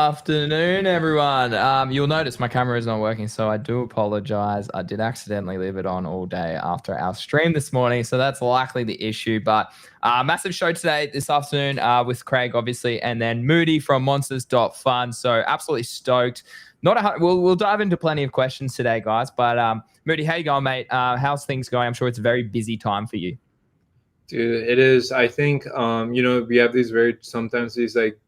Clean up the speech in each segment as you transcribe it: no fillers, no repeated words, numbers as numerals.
afternoon, everyone. You'll notice my camera is not working, so I do apologize. I did accidentally leave it on all day after our stream this morning, so that's likely the issue. But massive show today, this afternoon, with Craig, obviously, and then Moody from Monsters.Fun. So absolutely stoked. We'll dive into plenty of questions today, guys. But Moody, how you going, mate? How's things going? I'm sure it's a very busy time for you. Dude, it is. I think we have sometimes these like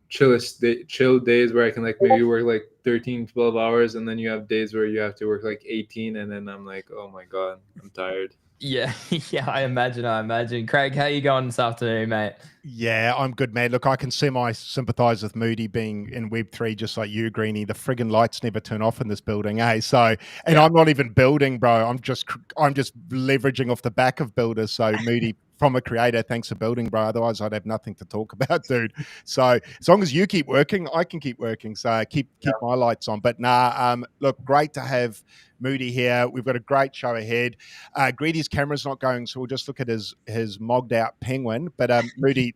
chill days where I can like maybe work like 13, 12 hours, and then you have days where you have to work like 18, and then I'm like, oh my God, I'm tired. Yeah, yeah, I imagine. Craig, how you going this afternoon, mate? Yeah, I'm good, man. Look, I can sympathise with Moody being in Web3 just like you, Greenie. The friggin' lights never turn off in this building, eh? So, and yeah. I'm not even building, bro. I'm just leveraging off the back of builders. So, Moody, from a creator, thanks for building, bro. Otherwise, I'd have nothing to talk about, dude. So, as long as you keep working, I can keep working. So, keep my lights on. But look, great to have Moody here. We've got a great show ahead. Greeny's camera's not going, so we'll just look at his mogged out penguin. But Moody,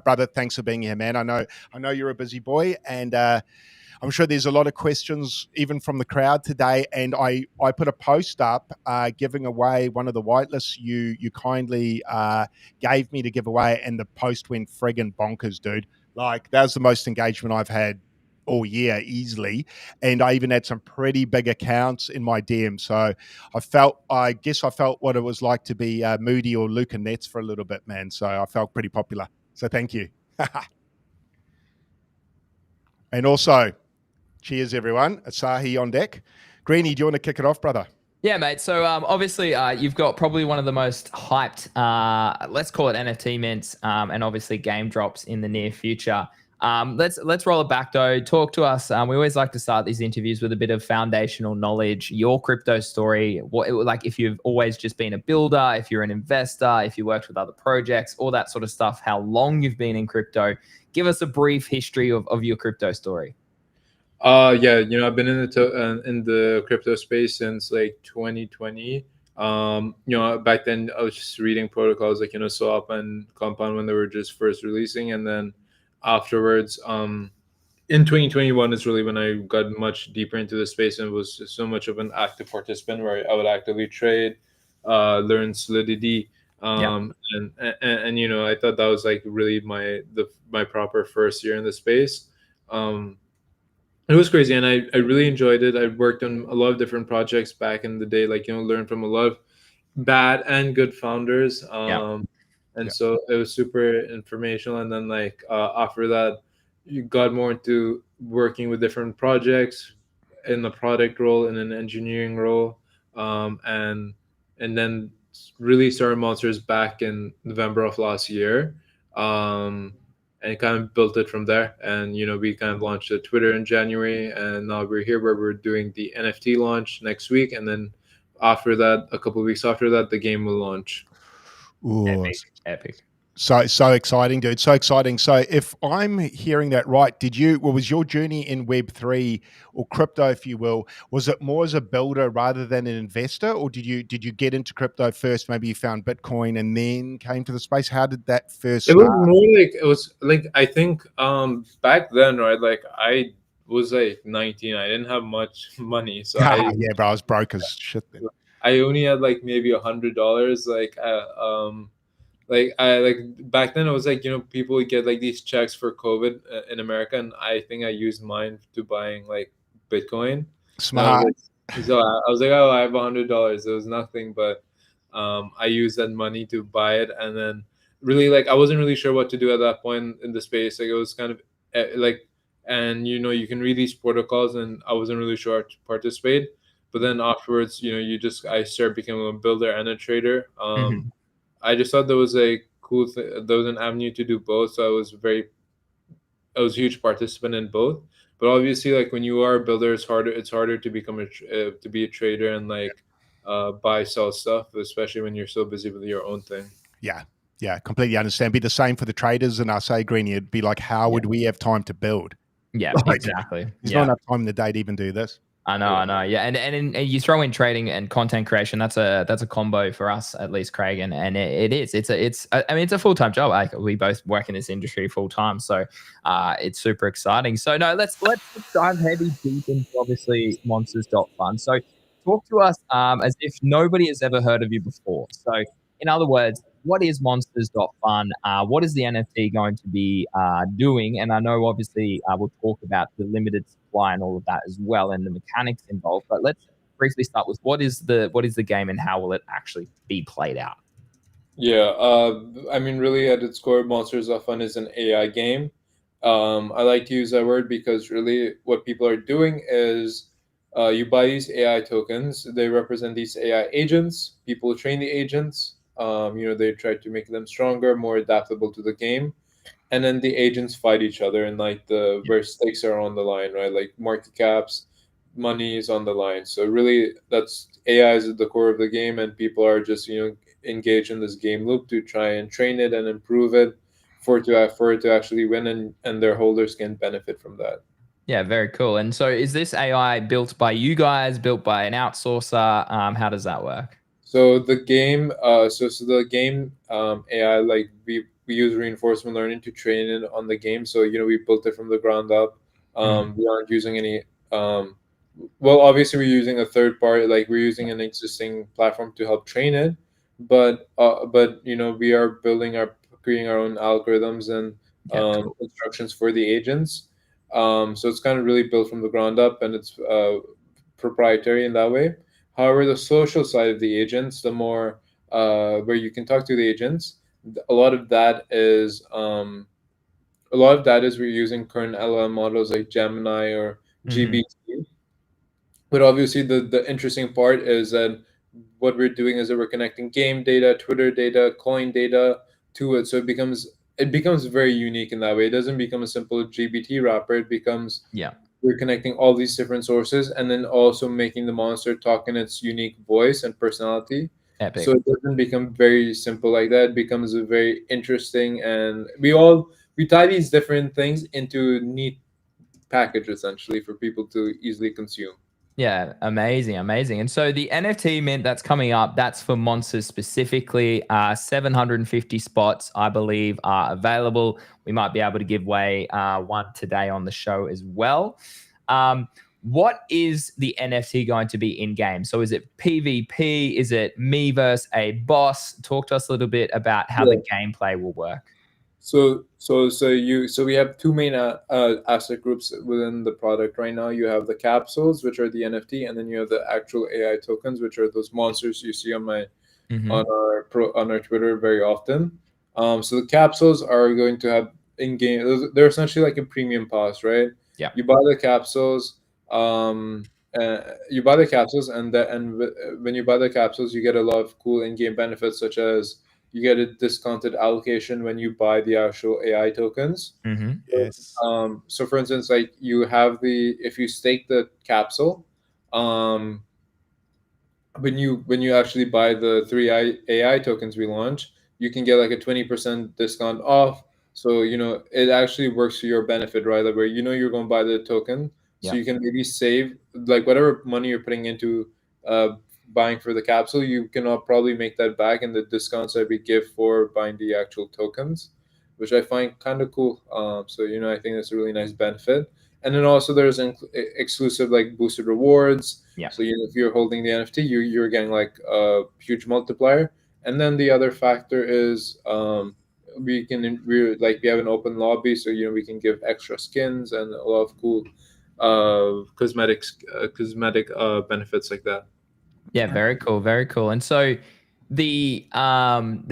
brother, thanks for being here, man. I know you're a busy boy, and I'm sure there's a lot of questions even from the crowd today. And I put a post up giving away one of the whitelists you kindly gave me to give away, and the post went friggin' bonkers, dude. Like, that was the most engagement I've had all year easily, and I even had some pretty big accounts in my DM. So I guess I felt what it was like to be Moody or Luca Nets for a little bit, man. So I felt pretty popular. So thank you. And also, cheers everyone. Asahi on deck. Greenie, do you want to kick it off, brother? Yeah, mate. So obviously you've got probably one of the most hyped, let's call it NFT mints, and obviously game drops in the near future. Let's roll it back though. Talk to us. We always like to start these interviews with a bit of foundational knowledge, your crypto story, like if you've always just been a builder, if you're an investor, if you worked with other projects, all that sort of stuff, how long you've been in crypto. Give us a brief history of your crypto story. Yeah, I've been in the crypto space since like 2020. Back then I was just reading protocols like Swap and Compound when they were just first releasing, and then afterwards in 2021 is really when I got much deeper into the space and was so much of an active participant where I would actively trade, learn Solidity, and I thought that was like really my proper first year in the space. It was crazy, and I really enjoyed it. I worked on a lot of different projects back in the day, like learned from a lot of bad and good founders. So it was super informational. And then like after that, you got more into working with different projects in the product role, in an engineering role, and then really started Monsters back in November of last year. And kind of built it from there. And, we kind of launched a Twitter in January, and now we're here where we're doing the NFT launch next week. And then after that, a couple of weeks after that, the game will launch. Ooh, Epic. So exciting, dude. So exciting. So if I'm hearing that right, was your journey in Web3 or crypto, if you will, was it more as a builder rather than an investor? Or did you get into crypto first? Maybe you found Bitcoin and then came to the space. How did that first start? It was like, I think back then, right? Like I was like 19. I didn't have much money. So yeah, bro, I was broke as shit then. I only had like maybe $100. Like back then it was like people would get like these checks for COVID in America, and I think I used mine to buying like Bitcoin. Smart. So I was like, oh, I have $100. It was nothing, but I used that money to buy it, and then really like I wasn't really sure what to do at that point in the space. Like it was kind of like, and you can read these protocols, and I wasn't really sure how to participate. But then afterwards, I started becoming a builder and a trader. I just thought there was a cool there was an avenue to do both. So I was a huge participant in both. But obviously, like when you are a builder, it's harder to become to be a trader and like buy, sell stuff, especially when you're so busy with your own thing. Yeah, completely understand. Be the same for the traders and us, Greenie. It'd be like, how would we have time to build? Yeah, like, exactly. There's not enough time in the day to even do this. I know. Yeah, and you throw in trading and content creation. That's a combo for us, at least, Craig. And it is. I mean, it's a full-time job. Like, we both work in this industry full time, so it's super exciting. So no, let's dive heavy deep into obviously monsters.fun. So talk to us as if nobody has ever heard of you before. So in other words, what is monsters.fun? What is the NFT going to be doing? And I know obviously we'll talk about the limited supply and all of that as well, and the mechanics involved. But let's briefly start with what is the game and how will it actually be played out? Yeah, I mean, really, at its core, Monsters of Fun is an AI game. I like to use that word because really, what people are doing is you buy these AI tokens. They represent these AI agents. People train the agents. They try to make them stronger, more adaptable to the game, and then the agents fight each other, and like the where stakes are on the line, right? Like market caps, money is on the line. So really, that's AI is at the core of the game, and people are just engaged in this game loop to try and train it and improve it for it to actually win, and their holders can benefit from that. Yeah, very cool. And so is this AI built by you guys, built by an outsourcer? How does that work? So the game, the game AI, like we use reinforcement learning to train it on the game. So we built it from the ground up. We aren't using any. Well, obviously we're using a third party, like we're using an existing platform to help train it, but we are creating our own algorithms and Cool. instructions for the agents. So it's kind of really built from the ground up, and it's proprietary in that way. However, the social side of the agents, the more where you can talk to the agents, a lot of that is we're using current LLM models like Gemini or GBT. But obviously, the interesting part is that what we're doing is that we're connecting game data, Twitter data, coin data to it. So it becomes very unique in that way. It doesn't become a simple GBT wrapper. It becomes Yeah. we're connecting all these different sources and then also making the monster talk in its unique voice and personality. Epic. So it doesn't become very simple like that. It becomes a very interesting, and we tie these different things into a neat package essentially for people to easily consume. Yeah, amazing, amazing. And so the NFT mint that's coming up, that's for monsters specifically. 750 spots, I believe, are available. We might be able to give away one today on the show as well. What is the NFT going to be in game? So is it PvP? Is it me versus a boss? Talk to us a little bit about how the gameplay will work. So we have two main asset groups within the product right now. You have the capsules, which are the NFT, and then you have the actual AI tokens, which are those monsters you see on on our Twitter very often. So the capsules are going to have in game. They're essentially like a premium pass, right? Yeah. You buy the capsules. You buy the capsules, when you buy the capsules, you get a lot of cool in-game benefits, such as you get a discounted allocation when you buy the actual AI tokens. Yes. So for instance, like if you stake the capsule, when you actually buy the three AI tokens we launch, you can get like a 20% discount off. So it actually works to your benefit, right? Where you're going to buy the token, so you can maybe save like whatever money you're putting into uh, buying for the capsule, you can probably make that back in the discounts that we give for buying the actual tokens, which I find kind of cool. So I think that's a really nice benefit. And then also there's exclusive like boosted rewards. Yeah. So if you're holding the NFT, you're getting like a huge multiplier. And then the other factor is we have an open lobby, so we can give extra skins and a lot of cool cosmetic benefits like that. Yeah, very cool, very cool. And so the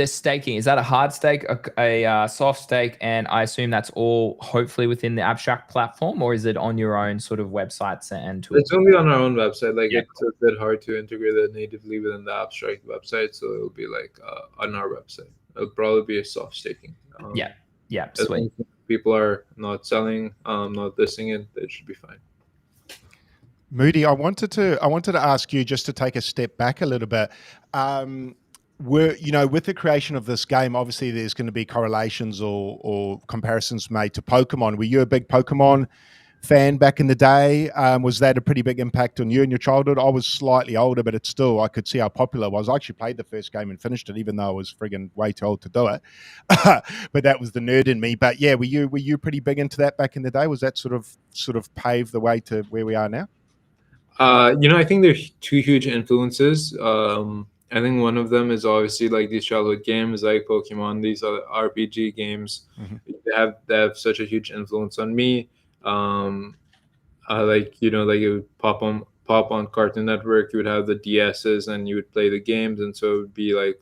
staking, is that a hard stake, a soft stake, and I assume that's all hopefully within the Abstract platform, or is it on your own sort of websites and tools? It's only on our own website. Like Yeah, it's a bit hard to integrate it natively within the Abstract website, so it'll be like on our website. It'll probably be a soft staking. Yeah, As sweet. long as people are not selling, not listing it, it should be fine. Moody, I wanted to ask you just to take a step back a little bit. With the creation of this game, obviously there's going to be correlations or comparisons made to Pokemon. Were you a big Pokemon fan back in the day? Was that a pretty big impact on you in your childhood? I was slightly older, but it's still, I could see how popular it was. I actually played the first game and finished it, even though I was friggin' way too old to do it. But that was the nerd in me. But yeah, were you pretty big into that back in the day? Was that sort of paved the way to where we are now? I think there's two huge influences. I think one of them is obviously like these childhood games like Pokemon, these other RPG games. They have such a huge influence on me. Like it would pop on Cartoon Network. You would have the DSs and you would play the games, and so it would be like,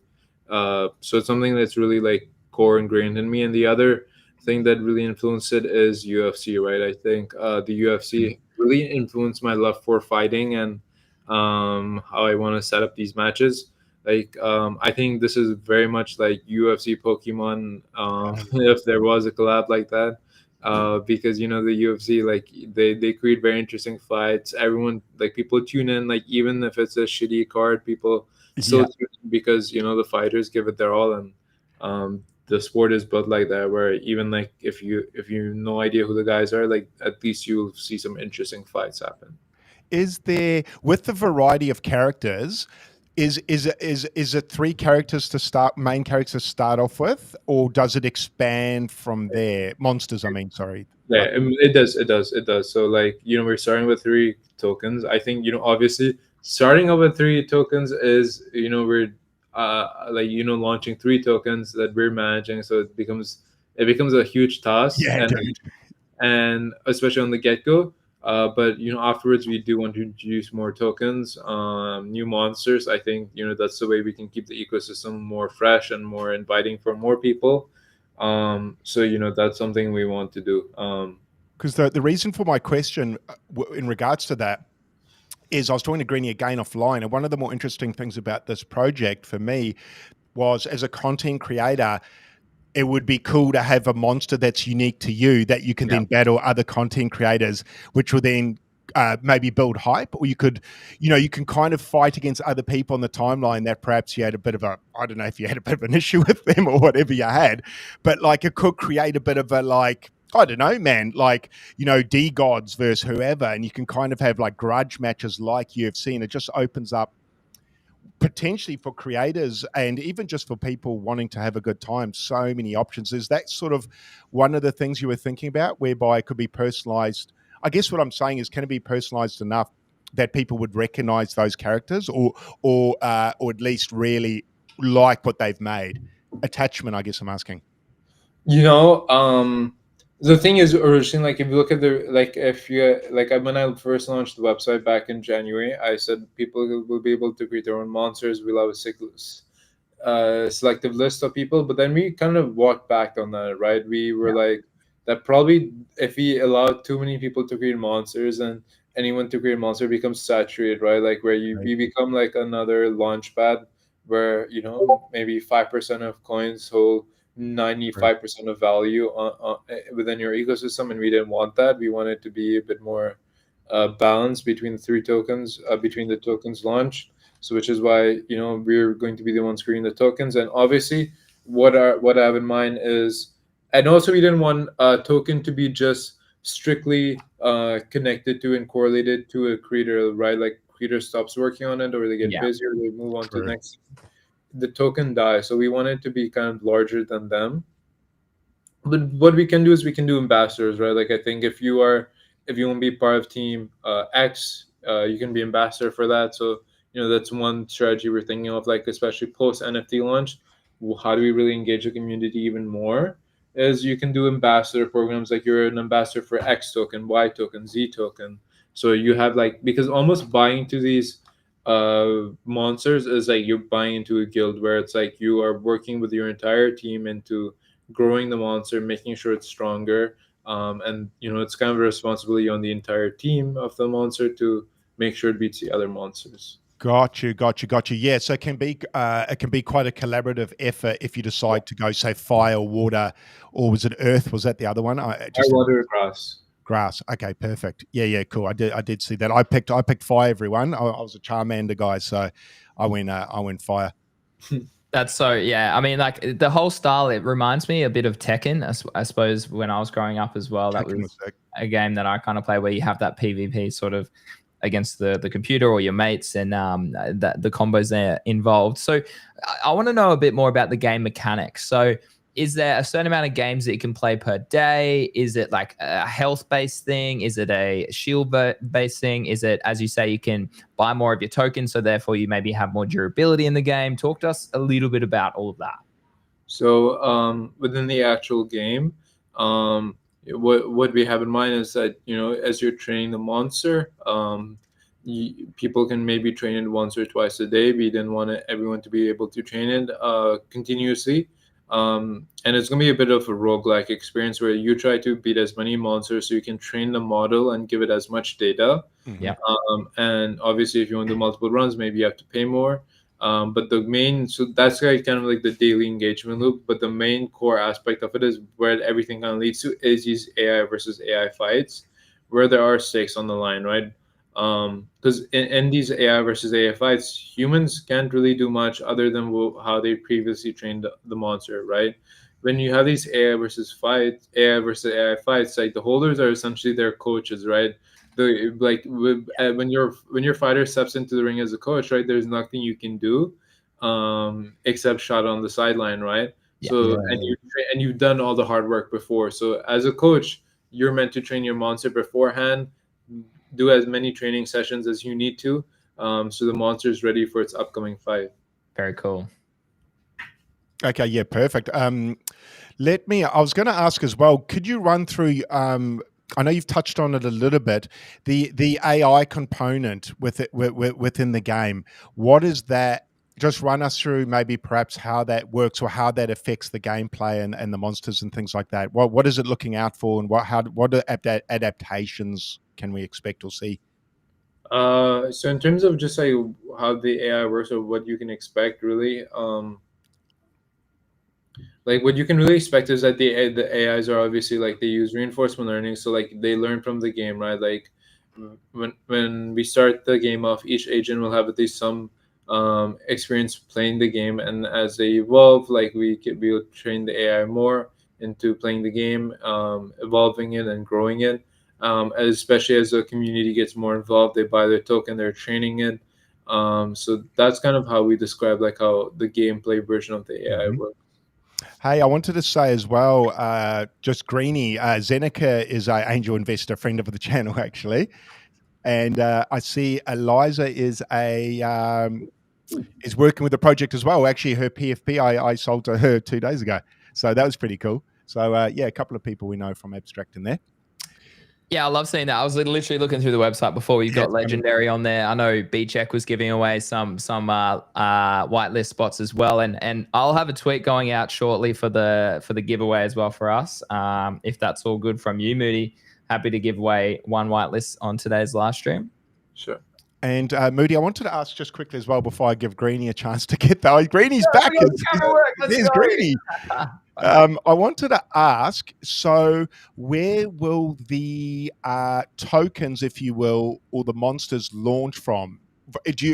so it's something that's really like core ingrained in me. And the other thing that really influenced it is UFC, right? I think the UFC really influenced my love for fighting and how I want to set up these matches. Like I think this is very much like UFC Pokemon, if there was a collab like that. Because the UFC, like they create very interesting fights. Everyone, like, people tune in, like even if it's a shitty card, people still tune in because the fighters give it their all. And the sport is built like that, where even like if you no idea who the guys are, like at least you'll see some interesting fights happen. Is there, with the variety of characters, is it 3 characters to start, main characters to start off with, or does it expand from there? Monsters, I mean, sorry. Yeah, it does. So like we're starting with 3 tokens. I think obviously starting off with 3 tokens is we're like launching 3 tokens that we're managing, so it becomes a huge task. Yeah, and especially on the get-go. But afterwards we do want to introduce more tokens, new monsters. I think that's the way we can keep the ecosystem more fresh and more inviting for more people. So that's something we want to do. Because the reason for my question in regards to that is I was talking to Greeny again offline, and one of the more interesting things about this project for me was, as a content creator, it would be cool to have a monster that's unique to you that you can then battle other content creators, which will then maybe build hype. Or you could, you can kind of fight against other people on the timeline that perhaps you had a bit of a, I don't know if you had a bit of an issue with them or whatever you had, but like it could create a bit of a, like, I don't know, man, like, D-Gods versus whoever, and you can kind of have like grudge matches like UFC, and it just opens up potentially for creators and even just for people wanting to have a good time, so many options. Is that sort of one of the things you were thinking about, whereby it could be personalized? I guess what I'm saying is, can it be personalized enough that people would recognize those characters, or at least really like what they've made? Attachment, I guess I'm asking. The thing is, originally, like if you look at when I first launched the website back in January, I said people will be able to create their own monsters. We'll have a selective list of people, but then we kind of walked back on that, right? We were like, that probably, if we allowed too many people to create monsters and anyone to create a monster, becomes saturated, right? Like where we become like another launch pad where maybe 5% of coins hold 95% of value within your ecosystem, and we didn't want that. We wanted to be a bit more balanced between the 3 tokens, between the tokens launched. So which is why we're going to be the ones creating the tokens. And obviously what I have in mind is, and also we didn't want a token to be just strictly connected to and correlated to a creator, right? Like creator stops working on it, or they get busy, or they move on to the next, the token dies. So we want it to be kind of larger than them. But what we can do is we can do ambassadors, right? Like I think if you want to be part of team X, you can be ambassador for that. So that's one strategy we're thinking of, like especially post NFT launch. How do we really engage the community even more? Is you can do ambassador programs, like you're an ambassador for X token, Y token, Z token. So you have because almost buying to these monsters is like you're buying into a guild, where it's like you are working with your entire team into growing the monster, making sure it's stronger, and it's kind of a responsibility on the entire team of the monster to make sure it beats the other monsters. Got you. Yeah, so it can be quite a collaborative effort if you decide to go, say, fire, water, or was it earth? Was that the other one? Water, grass. Okay, perfect. Yeah, cool. I did see that. I picked fire, everyone. I was a Charmander guy, so I went fire. That's so, yeah. I mean, like the whole style, it reminds me a bit of Tekken. I suppose when I was growing up as well, that Tekken was sick. a game that I kind of play where you have that PvP sort of against the computer or your mates, and that the combos there involved. So I want to know a bit more about the game mechanics. So is there a certain amount of games that you can play per day? Is it like a health based thing? Is it a shield based thing? Is it, as you say, you can buy more of your tokens, so therefore you maybe have more durability in the game? Talk to us a little bit about all of that. So within the actual game, what we have in mind is that, you know, as you're training the monster, people can maybe train it once or twice a day. We didn't want everyone to be able to train it continuously. And it's going to be a bit of a roguelike experience where you try to beat as many monsters so you can train the model and give it as much data. Yeah. And obviously, if you want to do multiple runs, maybe you have to pay more. But the main, so that's like kind of like the daily engagement loop. But the main core aspect of it is where everything kind of leads to is these AI versus AI fights, where there are stakes on the line, right? Because in these AI versus AI fights, humans can't really do much other than how they previously trained the monster, right? When you have these AI versus AI fights, like the holders are essentially their coaches, right? When your fighter steps into the ring as a coach, right? There's nothing you can do, except shot on the sideline, right? Yeah. So and you've done all the hard work before. So as a coach, you're meant to train your monster beforehand, do as many training sessions as you need to, so the monster is ready for its upcoming fight. Very cool. Okay, yeah, perfect. I was going to ask as well, could you run through, I know you've touched on it a little bit, the AI component within the game. What is that? Just run us through maybe perhaps how that works or how that affects the gameplay and the monsters and things like that. What is it looking out for, and what adaptations can we expect or see? So in terms of just like how the AI works or what you can expect, really, like what you can really expect is that the AIs are obviously like they use reinforcement learning, so like they learn from the game, right? Like when we start the game off, each agent will have at least some experience playing the game, and as they evolve, like we'll train the AI more into playing the game, evolving it and growing it. Especially as the community gets more involved, they buy their token, they're training it. So that's kind of how we describe like how the gameplay version of the AI works. Hey, I wanted to say as well, just Greeny, Zeneca is an angel investor, friend of the channel, actually. And I see Eliza is is working with the project as well. Actually, her PFP I sold to her 2 days ago. So that was pretty cool. So yeah, a couple of people we know from Abstract in there. Yeah, I love seeing that. I was literally looking through the website before. You've got Legendary on there. I know B-Check was giving away some whitelist spots as well, and I'll have a tweet going out shortly for the giveaway as well for us. If that's all good from you, Moody, happy to give away one whitelist on today's live stream. Sure. And Moody, I wanted to ask just quickly as well before I give Greeny a chance to get there. Greeny's back. There's Greeny. I wanted to ask, so where will the tokens, if you will, or the monsters launch from?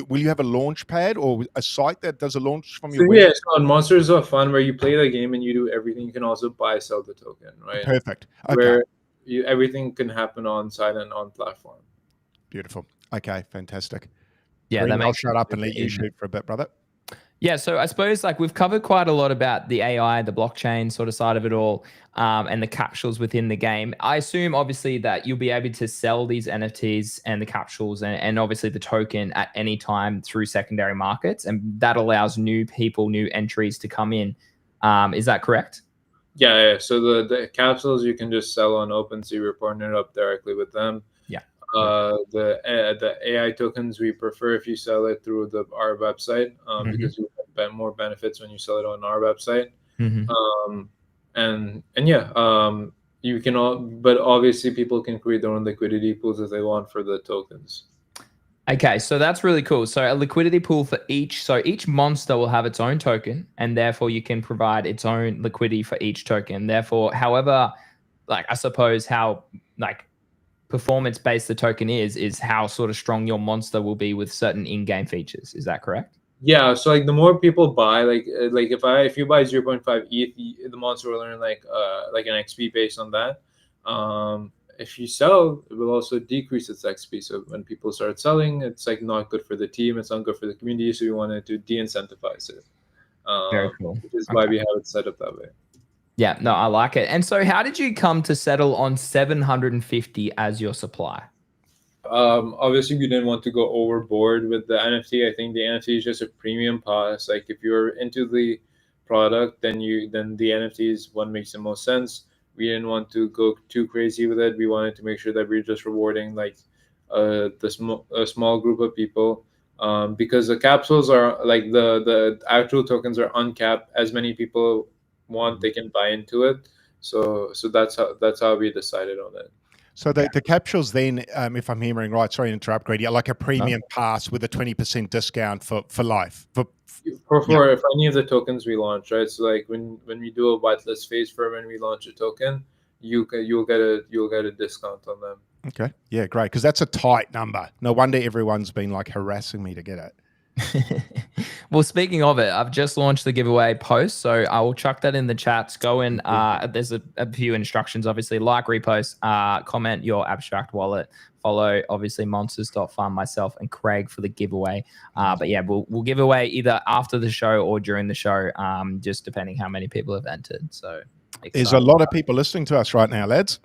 Will you have a launch pad or a site that does a launch from your website? Yeah, so on Monsters of Fun, where you play the game and you do everything, you can also buy, sell the token, right? Perfect. Okay. Where everything can happen on site and on platform. Beautiful. Okay, fantastic. Yeah, Greeny, I'll shut up and let you shoot for a bit, brother. Yeah, so I suppose like we've covered quite a lot about the AI, the blockchain sort of side of it all, and the capsules within the game. I assume obviously that you'll be able to sell these NFTs and the capsules and obviously the token at any time through secondary markets, and that allows new people, new entries to come in. Is that correct? Yeah. So the capsules you can just sell on OpenSea. We're partnered up directly with them. Yeah. The AI tokens we prefer if you sell it through our website, because you have more benefits when you sell it on our website. And yeah, you can but obviously people can create their own liquidity pools if they want for the tokens. Okay, so that's really cool. So a liquidity pool for each monster will have its own token, and therefore you can provide its own liquidity for each token. Therefore, however, like I suppose how like performance-based the token is how sort of strong your monster will be with certain in-game features. Is that correct? Yeah, so like the more people buy, like if you buy 0.5 ETH, the monster will earn like an XP based on that. If you sell, it will also decrease its XP. So when people start selling, it's like not good for the team. It's not good for the community. So we wanted to de-incentivize it, Very cool. which is why Okay. we have it set up that way. Yeah, no, I like it. And so how did you come to settle on 750 as your supply? Obviously we didn't want to go overboard with the NFT. I think the NFT is just a premium pass. Like if you're into the product, then the NFT is what makes the most sense. We didn't want to go too crazy with it. We wanted to make sure that we're just rewarding like a small group of people, because the capsules are like the actual tokens are uncapped. As many people want, they can buy into it. So that's how we decided on it. So the capsules then, if I'm hearing right, sorry to interrupt, Grady, are like a premium pass with a 20% discount for life. For any of the tokens we launch, right? So like when we do a whitelist phase for when we launch a token, you'll get a discount on them. Okay. Yeah, great. Because that's a tight number. No wonder everyone's been like harassing me to get it. Well, speaking of it, I've just launched the giveaway post, so I will chuck that in the chats. Go in. There's a few instructions, obviously. Like, repost, comment your abstract wallet, follow obviously monsters.farm, myself and Craig for the giveaway. But yeah, we'll give away either after the show or during the show, just depending how many people have entered. So there's a lot of people listening to us right now, lads.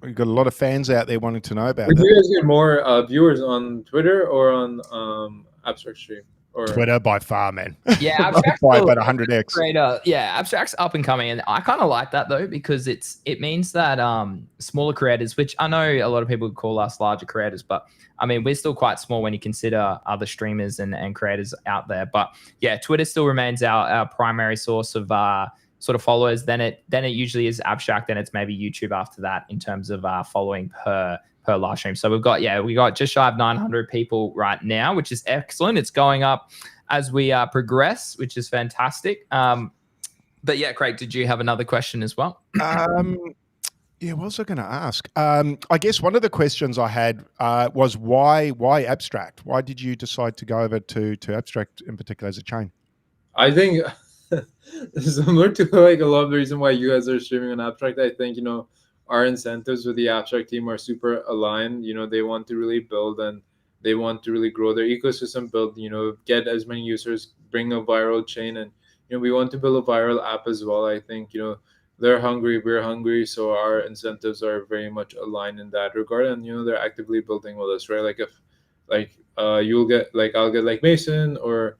We've got a lot of fans out there wanting to know about it. Do you guys get more viewers on Twitter or on Abstract Stream? Or Twitter by far, man. Yeah, Abstract's by about 100x. Creator. Yeah, Abstract's up and coming, and I kind of like that though, because it means that smaller creators, which I know a lot of people would call us larger creators, but I mean we're still quite small when you consider other streamers and creators out there. But yeah, Twitter still remains our primary source of sort of followers. Then it usually is Abstract, then it's maybe YouTube after that in terms of following per live stream. So we got just shy of 900 people right now, which is excellent. It's going up as we progress, which is fantastic. But yeah, Craig, did you have another question as well? Yeah, what was I going to ask? I guess one of the questions I had was why Abstract? Why did you decide to go over to Abstract in particular as a chain? I think similar to like a lot of the reason why you guys are streaming on Abstract. I think our incentives with the Abstract team are super aligned. They want to really build and they want to really grow their ecosystem, build, get as many users, bring a viral chain. And, we want to build a viral app as well. I think, they're hungry, we're hungry. So our incentives are very much aligned in that regard. And, they're actively building with us, right? Like if you'll get like, I'll get like Mason or,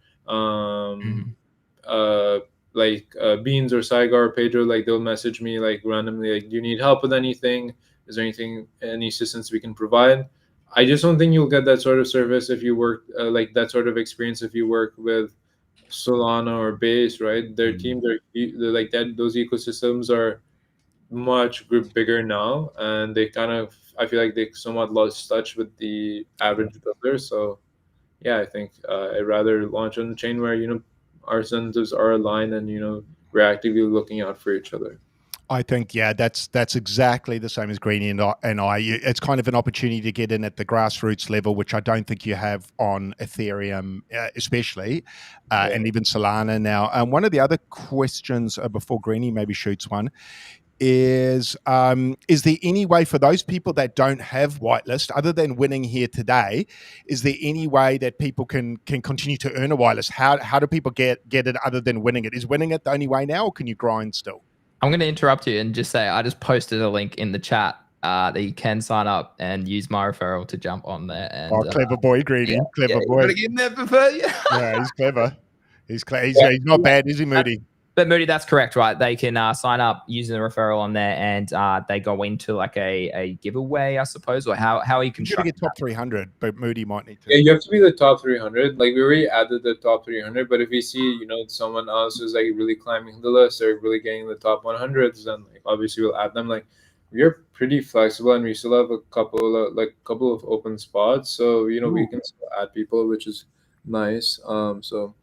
Beans or Saigar or Pedro, like they'll message me like randomly, like, do you need help with anything? Is there any assistance we can provide? I just don't think you'll get that sort of service if you work like that sort of experience if you work with Solana or Base, right? Their team, they're like that. Those ecosystems are much bigger now, and I feel like they somewhat lost touch with the average builder. So yeah, I think I'd rather launch on the chain where our incentives are aligned and we're actively looking out for each other. I think that's exactly the same as Greeny and I. It's kind of an opportunity to get in at the grassroots level, which I don't think you have on Ethereum, especially, and even Solana now. One of the other questions before Greeny maybe shoots one is there any way for those people that don't have whitelist, other than winning here today, is there any way that people can continue to earn a whitelist? How do people get it other than winning it? Is winning it the only way now, or can you grind still? I'm going to interrupt you and just say I just posted a link in the chat that you can sign up and use my referral to jump on there. And, clever boy, Greedy. Yeah, clever boy. Got to get in there before you. Yeah, he's clever. He's not bad, is he, Moody? But Moody, that's correct, right? They can sign up using the referral on there, and they go into like a giveaway, I suppose, or how are you constructing? You get top 300, but Moody might need to. Yeah, you have to be the top 300. Like we already added the top 300, but if we see someone else who's like really climbing the list or really getting the top 100s, then like obviously we'll add them. Like we are pretty flexible, and we still have a couple of open spots, so we can still add people, which is nice. So.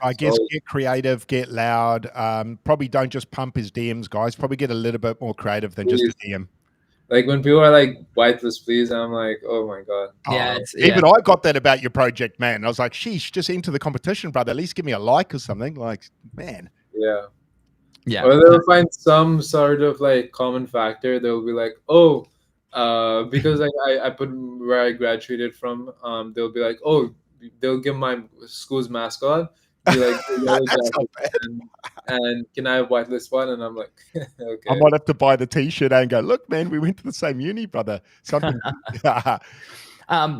I guess get creative, get loud. Probably don't just pump his DMs, guys. Probably get a little bit more creative than just a DM. Like when people are like whitelist, please, I'm like, oh my god. Yeah, Even I got that about your project, man. I was like, sheesh, just enter the competition, brother. At least give me a like or something. Like, man. Yeah. yeah. Or they'll find some sort of like common factor. They'll be like, oh, because like I put where I graduated from. They'll be like, oh, they'll give my school's mascot, be like the yellow That's not jacket, bad. and can I have whitelist one? And I'm like, I okay. might have to buy the t-shirt and go, look, man, we went to the same uni, brother. Something.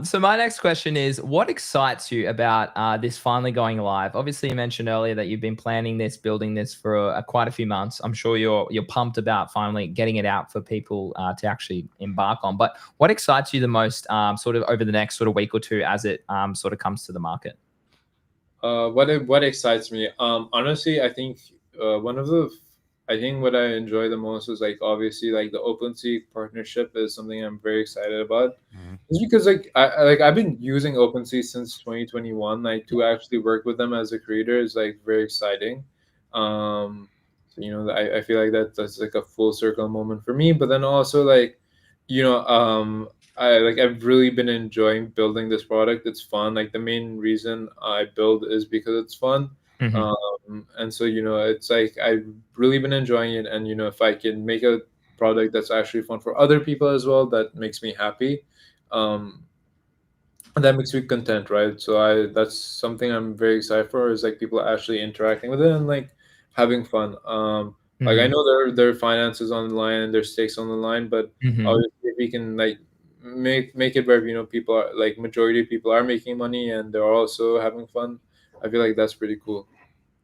So my next question is, what excites you about this finally going live? Obviously, you mentioned earlier that you've been planning this, building this for quite a few months. I'm sure you're pumped about finally getting it out for people to actually embark on. But what excites you the most, sort of over the next sort of week or two as it sort of comes to the market? What excites me? Honestly, I think I think what I enjoy the most is like obviously like the OpenSea partnership is something I'm very excited about. Just because like I've been using OpenSea since 2021. Like to actually work with them as a creator is like very exciting. So I feel like that's like a full circle moment for me. But then also like, you know, I've really been enjoying building this product. It's fun. Like the main reason I build is because it's fun. Mhm. And so it's like I've really been enjoying it, and if I can make a product that's actually fun for other people as well, that makes me happy. Um, and that makes me content, right? So that's something I'm very excited for, is like people actually interacting with it and like having fun. Like I Mhm. know there are finances on the line and there's stakes on the line, but Mhm. obviously if we can like make it where people are like majority of people are making money and they're also having fun, I feel like that's pretty cool.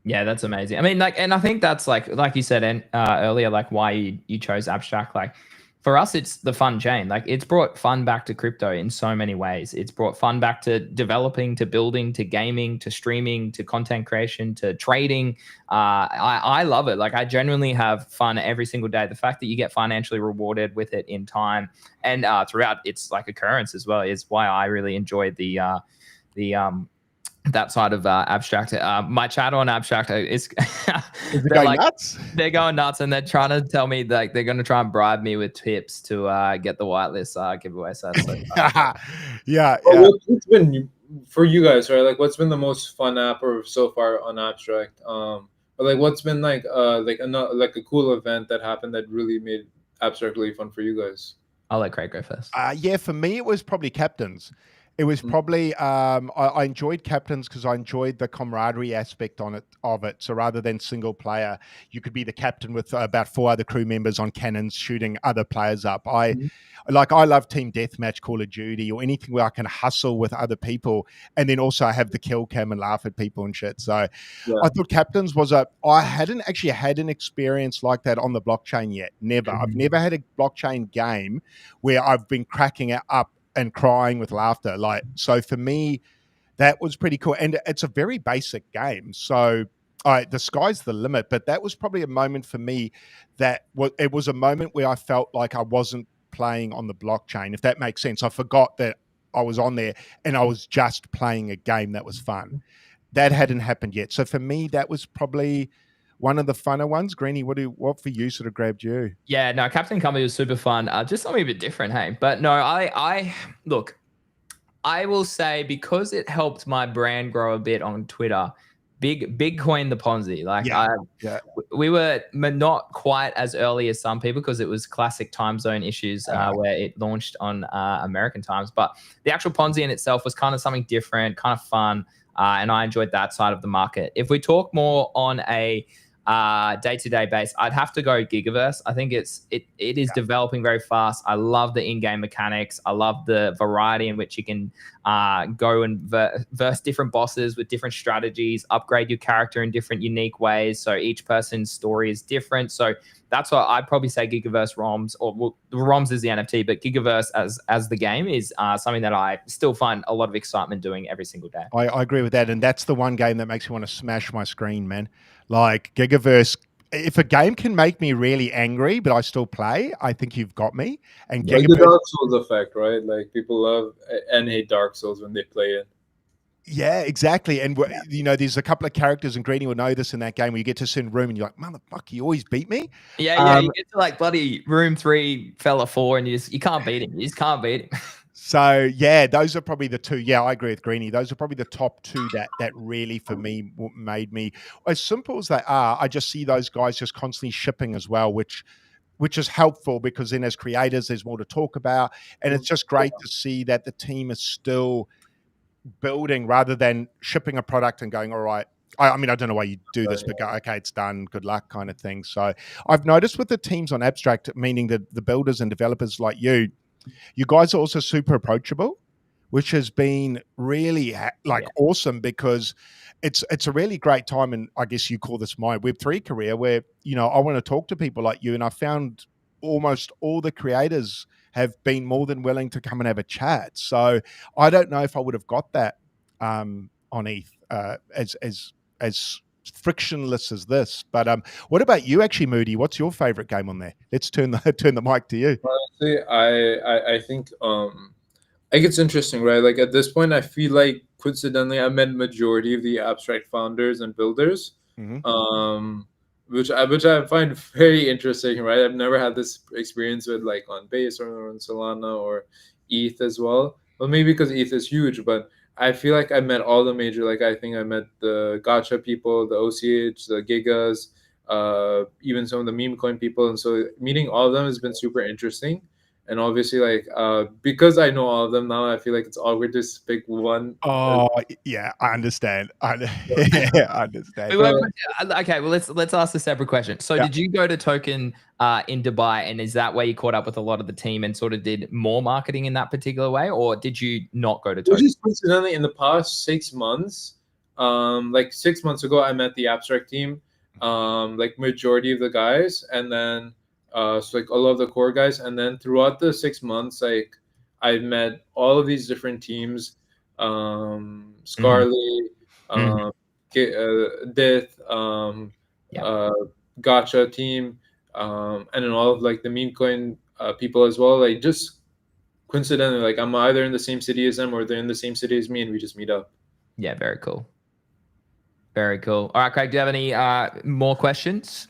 Yeah, that's amazing. I mean, like, and I think that's like you said earlier, like why you chose abstract. Like, for us, it's the fun chain. Like, it's brought fun back to crypto in so many ways. It's brought fun back to developing, to building, to gaming, to streaming, to content creation, to trading. I love it. Like, I genuinely have fun every single day. The fact that you get financially rewarded with it in time and throughout its like occurrence as well is why I really enjoy the that side of abstract. My chat on abstract is Is it they're going like nuts? they're going nuts and they're trying to tell me like they're going to try and bribe me with tips to get the whitelist giveaway. So that's so fun. Yeah, Well, yeah. what's been for you guys, right? Like, what's been the most fun app or so far on Abstract? Or like, what's been like a cool event that happened that really made Abstract really fun for you guys? I'll let Craig go first. Yeah, for me, it was probably captains. It was Mm. probably I enjoyed captains because I enjoyed the camaraderie aspect of it. So rather than single player, you could be the captain with about 4 other crew members on cannons shooting other players up. Mhm. I love team deathmatch, Call of Duty, or anything where I can hustle with other people, and then also I have the kill cam and laugh at people and shit. So Yeah. I thought captains was I hadn't actually had an experience like that on the blockchain yet. Never. I've Mhm. never had a blockchain game where I've been cracking it up and crying with laughter. Like, so for me, that was pretty cool. And it's a very basic game. So the sky's the limit, but that was probably a moment for me it was a moment where I felt like I wasn't playing on the blockchain, if that makes sense. I forgot that I was on there and I was just playing a game that was fun. That hadn't happened yet. So for me, that was probably one of the funner ones. Greenie, what for you sort of grabbed you? Yeah, no, Captain Company was super fun. Just something a bit different, hey. But no, I look. I will say because it helped my brand grow a bit on Twitter. Big coin the Ponzi. Like Yeah. Yeah. we were not quite as early as some people because it was classic time zone issues where it launched on American times. But the actual Ponzi in itself was kind of something different, kind of fun, and I enjoyed that side of the market. If we talk more on a day-to-day base, I'd have to go Gigaverse. I think it is developing very fast. I love the in-game mechanics. I love the variety in which you can go and verse different bosses with different strategies, upgrade your character in different unique ways. So each person's story is different. So that's what I'd probably say. Gigaverse ROMs, or well, the ROMs is the NFT, but Gigaverse as the game is something that I still find a lot of excitement doing every single day. I agree with that. And that's the one game that makes me want to smash my screen, man. Like Gigaverse, if a game can make me really angry, but I still play, I think you've got me. And Yeah. Like the Gigaverse, Dark Souls effect, right? Like people love and hate Dark Souls when they play it. Yeah, exactly. And you know, there's a couple of characters, and Greeny will know this in that game, where you get to a certain room and you're like, motherfucker, you always beat me. Yeah, you get to like bloody room 3, fella 4, and you can't beat him. You just can't beat him. So yeah, those are probably the two. Yeah, I agree with Greeny. Those are probably the top two that really for me made me, as simple as they are. I just see those guys just constantly shipping as well, which is helpful, because then as creators, there's more to talk about, and it's just great to see that the team is still building rather than shipping a product and going, all right. I mean, I don't know why you do this, but go, okay, it's done, good luck, kind of thing. So I've noticed with the teams on Abstract, meaning that the builders and developers like you guys are also super approachable, which has been really awesome, because it's a really great time. And I guess you call this my Web3 career, where, you know, I want to talk to people like you. And I found almost all the creators have been more than willing to come and have a chat. So I don't know if I would have got that on ETH as frictionless as this. But what about you, actually, Moody? What's your favorite game on there? Let's turn the mic to you. Honestly, I think like it's interesting, right? Like at this point, I feel like coincidentally I met majority of the Abstract founders and builders, which I find very interesting, right? I've never had this experience with like on Base or on Solana or ETH as well. Well, maybe because ETH is huge, but I feel like I met all the major. Like I think I met the Gacha people, the OCH, the Gigas, even some of the Memecoin people, and so meeting all of them has been super interesting. And obviously, like because I know all of them now, I feel like it's awkward to pick one. Oh yeah, I understand. Yeah, I understand. Okay, well let's ask a separate question. So did you go to Token in Dubai, and is that where you caught up with a lot of the team and sort of did more marketing in that particular way, or did you not go to Token? Just coincidentally, in the past 6 months, like 6 months ago, I met the Abstract team, like majority of the guys, and then so like a lot of the core guys, and then throughout the 6 months, like I've met all of these different teams, Scarly, Dith, Gotcha team, and then all of like the Memecoin people as well. Like just coincidentally, like I'm either in the same city as them or they're in the same city as me, and we just meet up. Yeah, very cool. Very cool. All right, Craig, do you have any more questions?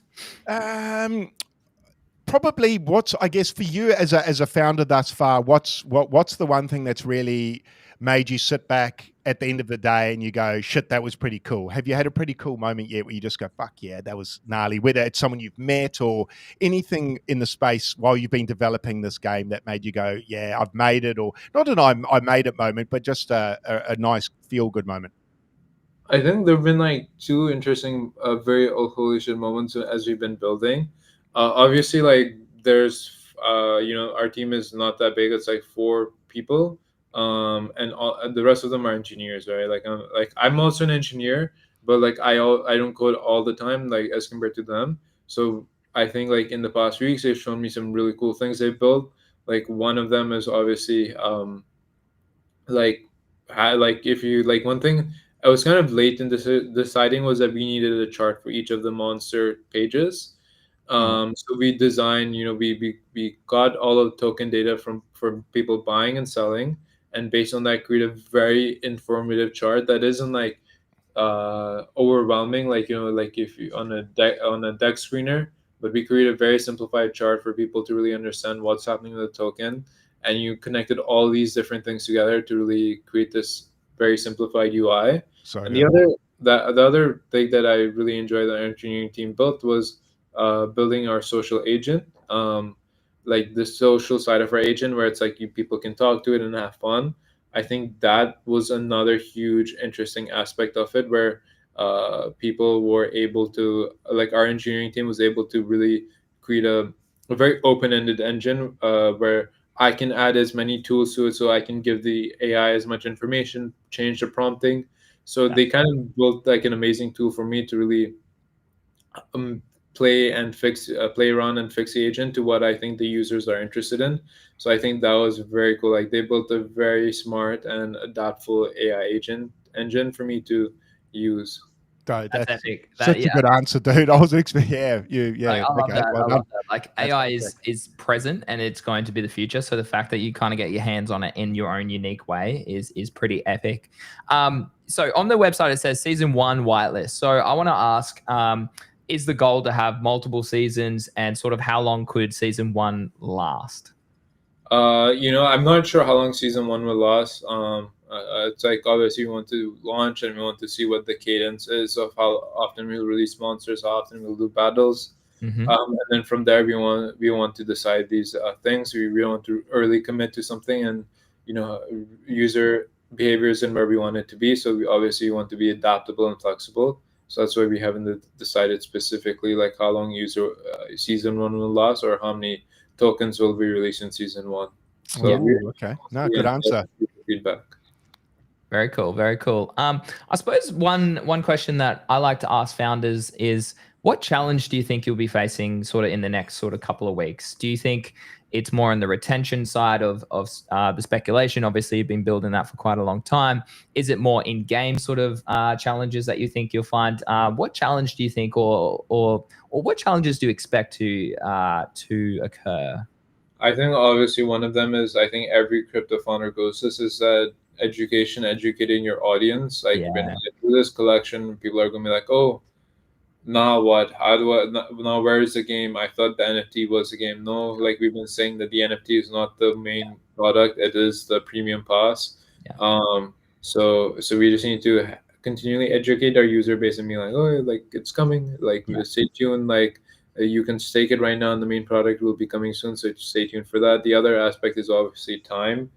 Probably what's, I guess, for you as a founder thus far, what's the one thing that's really made you sit back at the end of the day and you go, shit, that was pretty cool? Have you had a pretty cool moment yet where you just go, fuck yeah, that was gnarly, whether it's someone you've met or anything in the space while you've been developing this game that made you go, yeah, I've made it, or not an I made it moment, but just a nice feel good moment? I think there have been like two interesting, very holy shit moments as we've been building. Obviously, like there's, our team is not that big. It's like 4 people, and the rest of them are engineers, right? Like I'm also an engineer, but like I don't code all the time, like as compared to them. So I think like in the past weeks, they've shown me some really cool things they've built. Like one of them is obviously like if you like one thing I was kind of late in deciding was that we needed a chart for each of the monster pages. So we designed, we got all of the token data from people buying and selling, and based on that create a very informative chart that isn't like overwhelming, like like if you on a deck screener, but we create a very simplified chart for people to really understand what's happening with the token, and you connected all these different things together to really create this very simplified UI. And the other thing that I really enjoyed the engineering team built was building our social agent, like the social side of our agent, where it's like people can talk to it and have fun. I think that was another huge interesting aspect of it, where people were able to, like our engineering team was able to really create a very open-ended engine where I can add as many tools to it, so I can give the AI as much information, change the prompting. So they kind of built like an amazing tool for me to really play around and fix the agent to what I think the users are interested in. So I think that was very cool. Like they built a very smart and adaptable AI agent engine for me to use. That's epic. Such a good answer, dude. I was expecting, I love that. I love that. Like AI is present and it's going to be the future. So the fact that you kind of get your hands on it in your own unique way is pretty epic. so on the website it says season 1 whitelist. So I want to ask, is the goal to have multiple seasons, and sort of how long could season 1 last? I'm not sure how long season 1 will last. It's like obviously we want to launch and we want to see what the cadence is of how often we'll release monsters, how often we'll do battles. And then from there we want to decide these things. We want to early commit to something, and user behaviors and where we want it to be. So we obviously want to be adaptable and flexible. So that's why we haven't decided specifically like how long season 1 will last, or how many tokens will be released in season 1. So okay, no, good answer. Feedback. Very cool, very cool. I suppose one question that I like to ask founders is, what challenge do you think you'll be facing sort of in the next sort of couple of weeks? Do you think it's more on the retention side of the speculation? Obviously, you've been building that for quite a long time. Is it more in-game sort of challenges that you think you'll find? What challenge do you think, or what challenges do you expect to occur? I think obviously one of them is, I think every crypto founder goes this, is that educating your audience. Like when I do this collection, people are gonna be like, oh, now what? How do I now? Where is the game? I thought the NFT was a game. No, like we've been saying that the NFT is not the main product. It is the premium pass. So we just need to continually educate our user base and be like, oh, like it's coming. Like stay tuned. Like you can stake it right now, and the main product will be coming soon. So stay tuned for that. The other aspect is obviously time.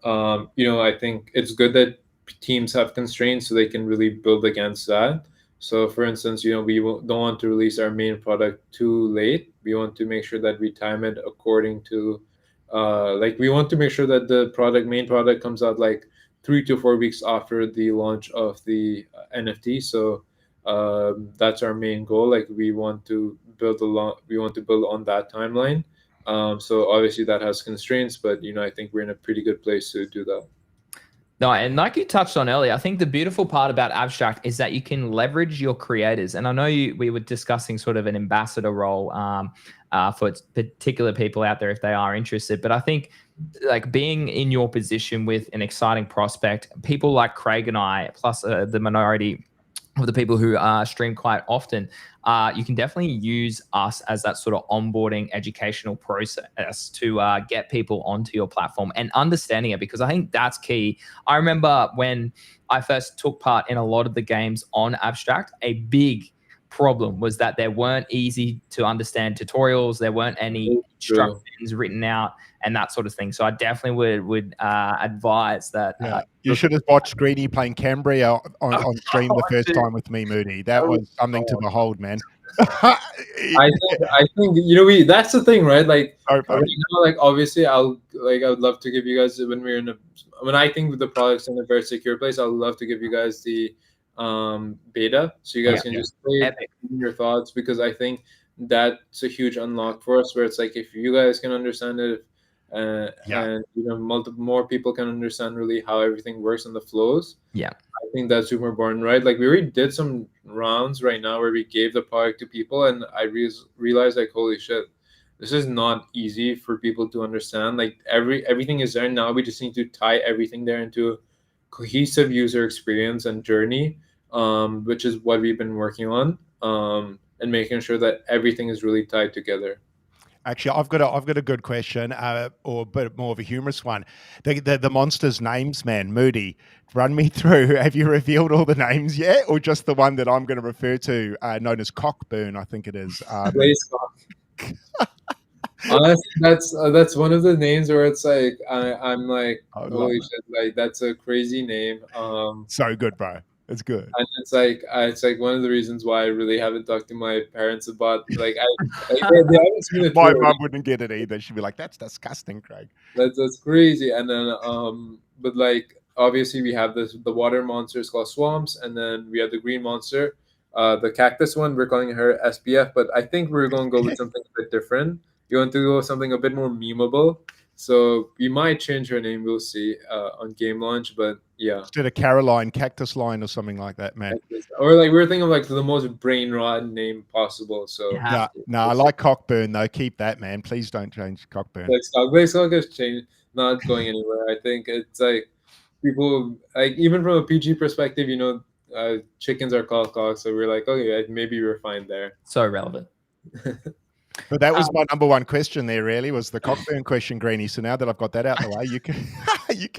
I think it's good that teams have constraints so they can really build against that. So for instance, we don't want to release our main product too late. We want to make sure that we time it according to, we want to make sure that the main product comes out like 3 to 4 weeks after the launch of the NFT. So that's our main goal. Like we want to build on that timeline. So obviously that has constraints, but I think we're in a pretty good place to do that. No, and like you touched on earlier, I think the beautiful part about Abstract is that you can leverage your creators. And I know we were discussing sort of an ambassador role for particular people out there if they are interested. But I think like being in your position with an exciting prospect, people like Craig and I, plus the minority of the people who stream quite often, you can definitely use us as that sort of onboarding educational process to get people onto your platform and understanding it, because I think that's key. I remember when I first took part in a lot of the games on Abstract, a big problem was that there weren't easy to understand tutorials, there weren't any instructions written out and that sort of thing. So I definitely would advise that. You should have watched Greeny playing Cambria on stream the first time with me, Moody. That was something to behold, man. I think that's the thing, right? Like right now, like obviously I would love to give you guys, when I think the product's in a very secure place, I would love to give you guys the beta, so you guys can just play your thoughts, because I think that's a huge unlock for us, where it's like if you guys can understand it, and multiple more people can understand really how everything works and the flows. I think that's super important, right? Like we already did some rounds right now where we gave the product to people, and I realized like, holy shit, this is not easy for people to understand. Like everything is there now. We just need to tie everything there into a cohesive user experience and journey, which is what we've been working on, and making sure that everything is really tied together. Actually, I've got a good question, or a bit more of a humorous one. The monsters' names, man. Moody, run me through. Have you revealed all the names yet, or just the one that I'm going to refer to, known as Cockburn? I think it is. That's one of the names where it's like I'm like, holy shit, like that's a crazy name. So good, bro. It's good. And it's like one of the reasons why I really haven't talked to my parents about, like, they haven't seen it. My mum wouldn't get it either. She'd be like, "That's disgusting, Craig." That's crazy. And then but like obviously we have the water monsters called swamps, and then we have the green monster, the cactus one. We're calling her SPF, but I think we're going to go with something a bit different. You want to go with something a bit more memeable. So we might change her name. We'll see on game launch, but yeah. Instead of Caroline, Cactus Line or something like that, man. Or like we're thinking of like the most brain rot name possible. So no, I like Cockburn though. Keep that, man. Please don't change Cockburn. Blakestock is changed, not going anywhere. I think it's like people like even from a PG perspective, chickens are called cocks, so we're like, okay, maybe we're fine there. So relevant. But that was my number one question there, really, was the Cockburn question, Greeny. So now that I've got that out the way, you can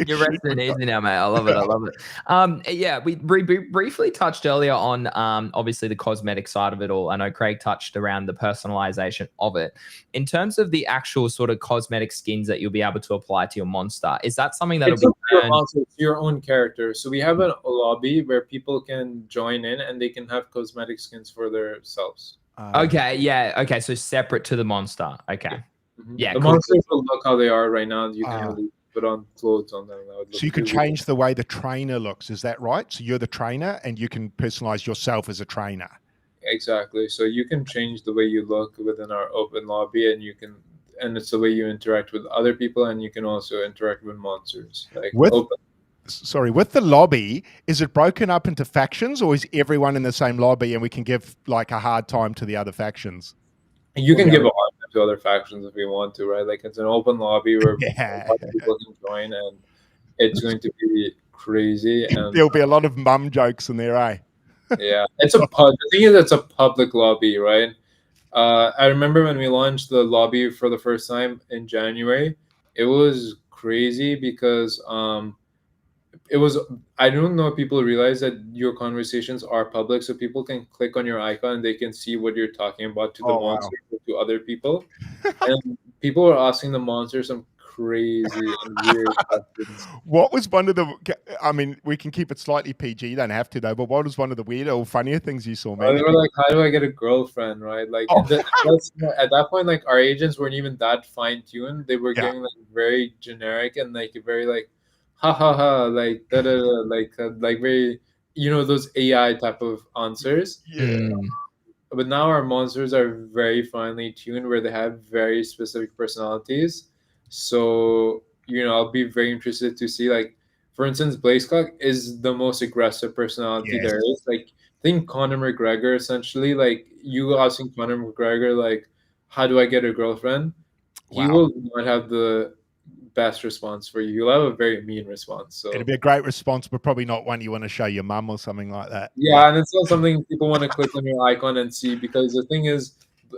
You're resting easy now, mate. I love it. I love it. Yeah, we briefly touched earlier on obviously the cosmetic side of it all. I know Craig touched around the personalization of it. In terms of the actual sort of cosmetic skins that you'll be able to apply to your monster, is that something that'll be your own character? So we have a lobby where people can join in and they can have cosmetic skins for themselves. Okay, yeah. Okay, so separate to the monster. Okay. Yeah, the monsters will look how they are right now. You can really put on clothes on them. So you can change the way the trainer looks. Is that right? So you're the trainer and you can personalize yourself as a trainer. Exactly. So you can change the way you look within our open lobby, and it's the way you interact with other people, and you can also interact with monsters. Like with the lobby, is it broken up into factions, or is everyone in the same lobby and we can give like a hard time to the other factions? You can give a hard time to other factions if you want to, right? Like it's an open lobby where people can join, and it's going to be crazy. And there'll be a lot of mum jokes in there, eh? Yeah, the thing is, it's a public lobby, right? I remember when we launched the lobby for the first time in January, it was crazy because I don't know if people realize that your conversations are public, so people can click on your icon and they can see what you're talking about to the monster, to other people. And people were asking the monster some crazy and weird questions. What was one of the, I mean, we can keep it slightly PG, you don't have to though, but what was one of the weirder or funnier things you saw, man? They were like, how do I get a girlfriend, right? Like at that point, like our agents weren't even that fine-tuned. They were getting like very generic and like very like ha ha ha, like da da da, like very, those AI type of answers. But now our monsters are very finely tuned where they have very specific personalities. So, I'll be very interested to see, like, for instance, Blazecock is the most aggressive personality there is. Like, think Conor McGregor, essentially. Like, you asking Conor McGregor, like, how do I get a girlfriend? He will not have the best response for you. You'll have a very mean response. So it'll be a great response, but probably not one you want to show your mum or something like that. Yeah, and it's not something people want to click on your icon and see, because the thing is,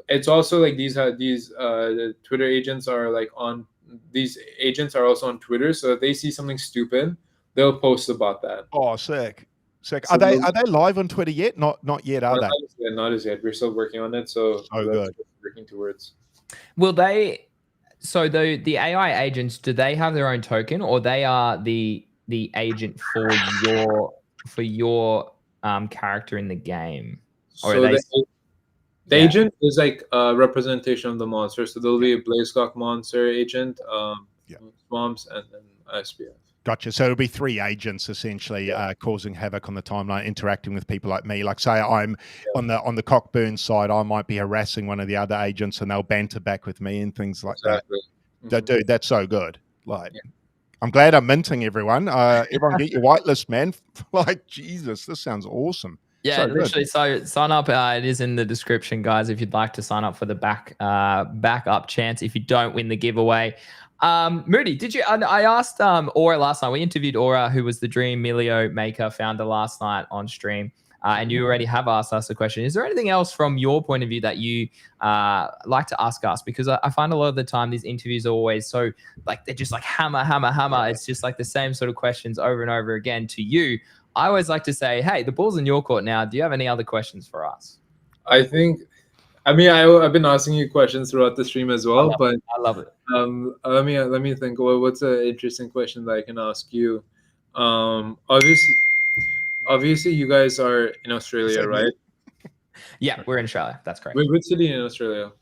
it's also like these Twitter agents are like these agents are also on Twitter, so if they see something stupid, they'll post about that. Oh, sick. So are they live on Twitter yet? Not yet, are they? Not as yet. We're still working on it, so good. Working towards. Will they? So the AI agents, do they have their own token, or they are the agent for your character in the game? Or so the agent is like a representation of the monster. So there'll be a Blazecock monster agent, Moms, and then SPF. Gotcha. So it'll be 3 agents essentially causing havoc on the timeline, interacting with people like me. Like say I'm on the Cockburn side, I might be harassing one of the other agents and they'll banter back with me and things like that. Dude, that's so good. Like, I'm glad I'm minting everyone. Everyone get your whitelist, man. Like, Jesus, this sounds awesome. Yeah, so literally. So sign up. It is in the description, guys, if you'd like to sign up for the backup chance if you don't win the giveaway. Moody, did you? I asked Aura last night. We interviewed Aura, who was the Dream Milio maker founder, last night on stream. And you already have asked us a question. Is there anything else from your point of view that you like to ask us? Because I find a lot of the time these interviews are always so like they're just like hammer. It's just like the same sort of questions over and over again to you. I always like to say, hey, the ball's in your court now. Do you have any other questions for us? I've been asking you questions throughout the stream as well, but I love it. Let me think. Well, what's an interesting question that I can ask you? Obviously, you guys are in Australia, right? Yeah, we're in Australia. That's correct. Wait, which city in Australia?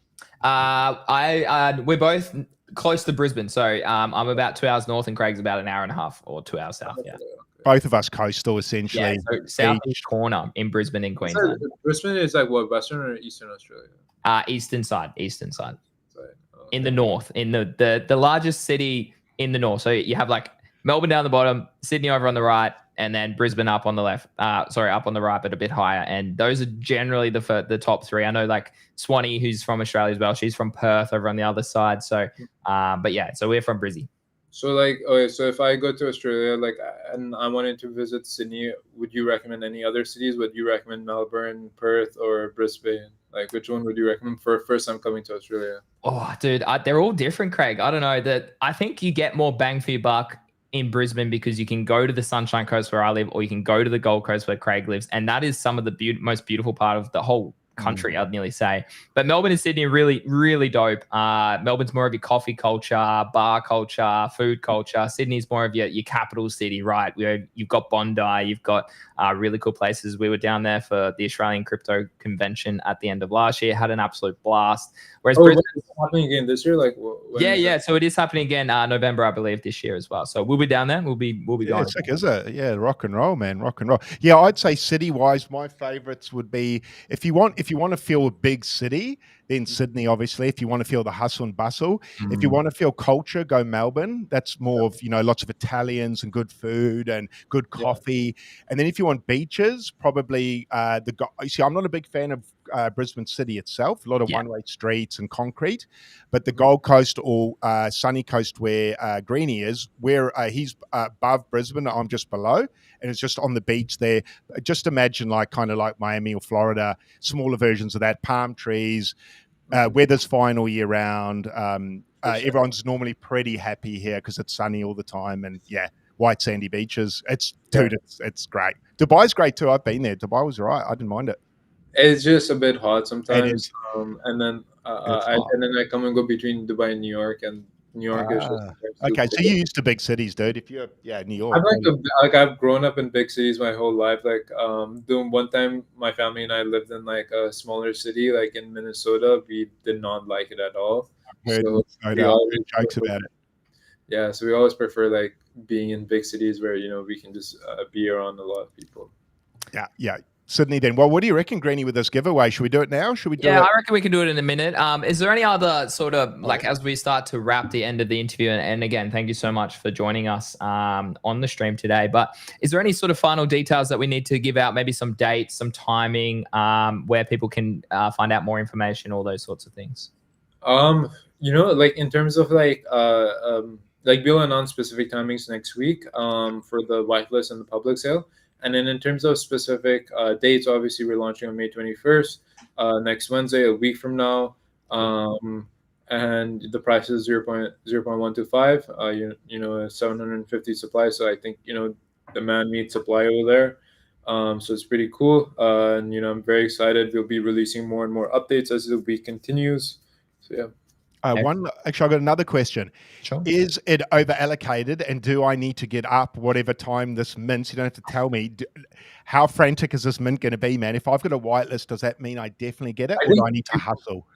We're both close to Brisbane. So I'm about 2 hours north and Craig's about an hour and a half or 2 hours south. Yeah. Both of us coastal, essentially. Yeah, so southeast corner in Brisbane in Queensland. Brisbane is like what, Western or Eastern Australia? Eastern side. In the north, in the largest city in the north. So you have like Melbourne down the bottom, Sydney over on the right, and then Brisbane up on the left. Up on the right, but a bit higher. And those are generally the top 3. I know like Swanee, who's from Australia as well. She's from Perth over on the other side. So, but yeah, so we're from Brizzy. So like, okay, so if I go to Australia, like, and I wanted to visit Sydney, would you recommend any other cities? Would you recommend Melbourne, Perth, or Brisbane? Like, which one would you recommend for first time coming to Australia? Oh, dude, they're all different, Craig. I don't know that. I think you get more bang for your buck in Brisbane because you can go to the Sunshine Coast where I live, or you can go to the Gold Coast where Craig lives, and that is some of the most beautiful part of the whole country, I'd nearly say. But Melbourne and Sydney are really, really dope. Melbourne's more of your coffee culture, bar culture, food culture. Sydney's more of your capital city, right? Where you've got Bondi, you've got really cool places. We were down there for the Australian Crypto Convention at the end of last year, had an absolute blast. Whereas Brisbane, is it happening again this year? Like, yeah. So it is happening again November, I believe, this year as well. So we'll be down there. We'll be going. Sick, is it? Yeah, rock and roll, man, rock and roll. Yeah, I'd say city wise, my favorites would be if you want to feel a big city, then Sydney, obviously. If you want to feel the hustle and bustle, if you want to feel culture, go Melbourne. That's more of lots of Italians and good food and good coffee. And then if you want beaches, probably see, I'm not a big fan of Brisbane City itself. A lot of one-way streets and concrete, but the Gold Coast or Sunny Coast where Greeny is, where he's above Brisbane, I'm just below, and it's just on the beach there. Just imagine kind of like Miami or Florida, smaller versions of that, palm trees. Weather's fine all year round. Everyone's normally pretty happy here because it's sunny all the time, and white sandy beaches. It's great. Dubai's great too. I've been there. Dubai was all right. I didn't mind it. It's just a bit hot sometimes. It is. And then I come and go between Dubai and New York, and New York is just okay. So you're used to big cities, dude. If you're New York, I've grown up in big cities my whole life. Like doing one time, my family and I lived in like a smaller city, like in Minnesota. We did not like it at all. So we always jokes about it. Yeah, so we always prefer like being in big cities where we can just be around a lot of people. Yeah. Sydney then. Well, what do you reckon, Greeny, with this giveaway? Should we do it now? Should we do it? Yeah, I reckon we can do it in a minute. Is there any other sort of, like, as we start to wrap the end of the interview, and again, thank you so much for joining us on the stream today, but is there any sort of final details that we need to give out, maybe some dates, some timing, where people can find out more information, all those sorts of things? Like in terms of like we'll announce specific timings next week for the whitelist and the public sale. And then in terms of specific dates, obviously we're launching on May 21st, next Wednesday, a week from now. And the price is 0.0125, 750 supply. So I think, demand meets supply over there. So it's pretty cool. And, I'm very excited. We'll be releasing more and more updates as the week continues. So, yeah. Actually, I've got another question. Sure. Is it over allocated, and do I need to get up whatever time this mints? You don't have to tell me. How frantic is this mint going to be, man? If I've got a whitelist, does that mean I definitely get it, or do I need to hustle?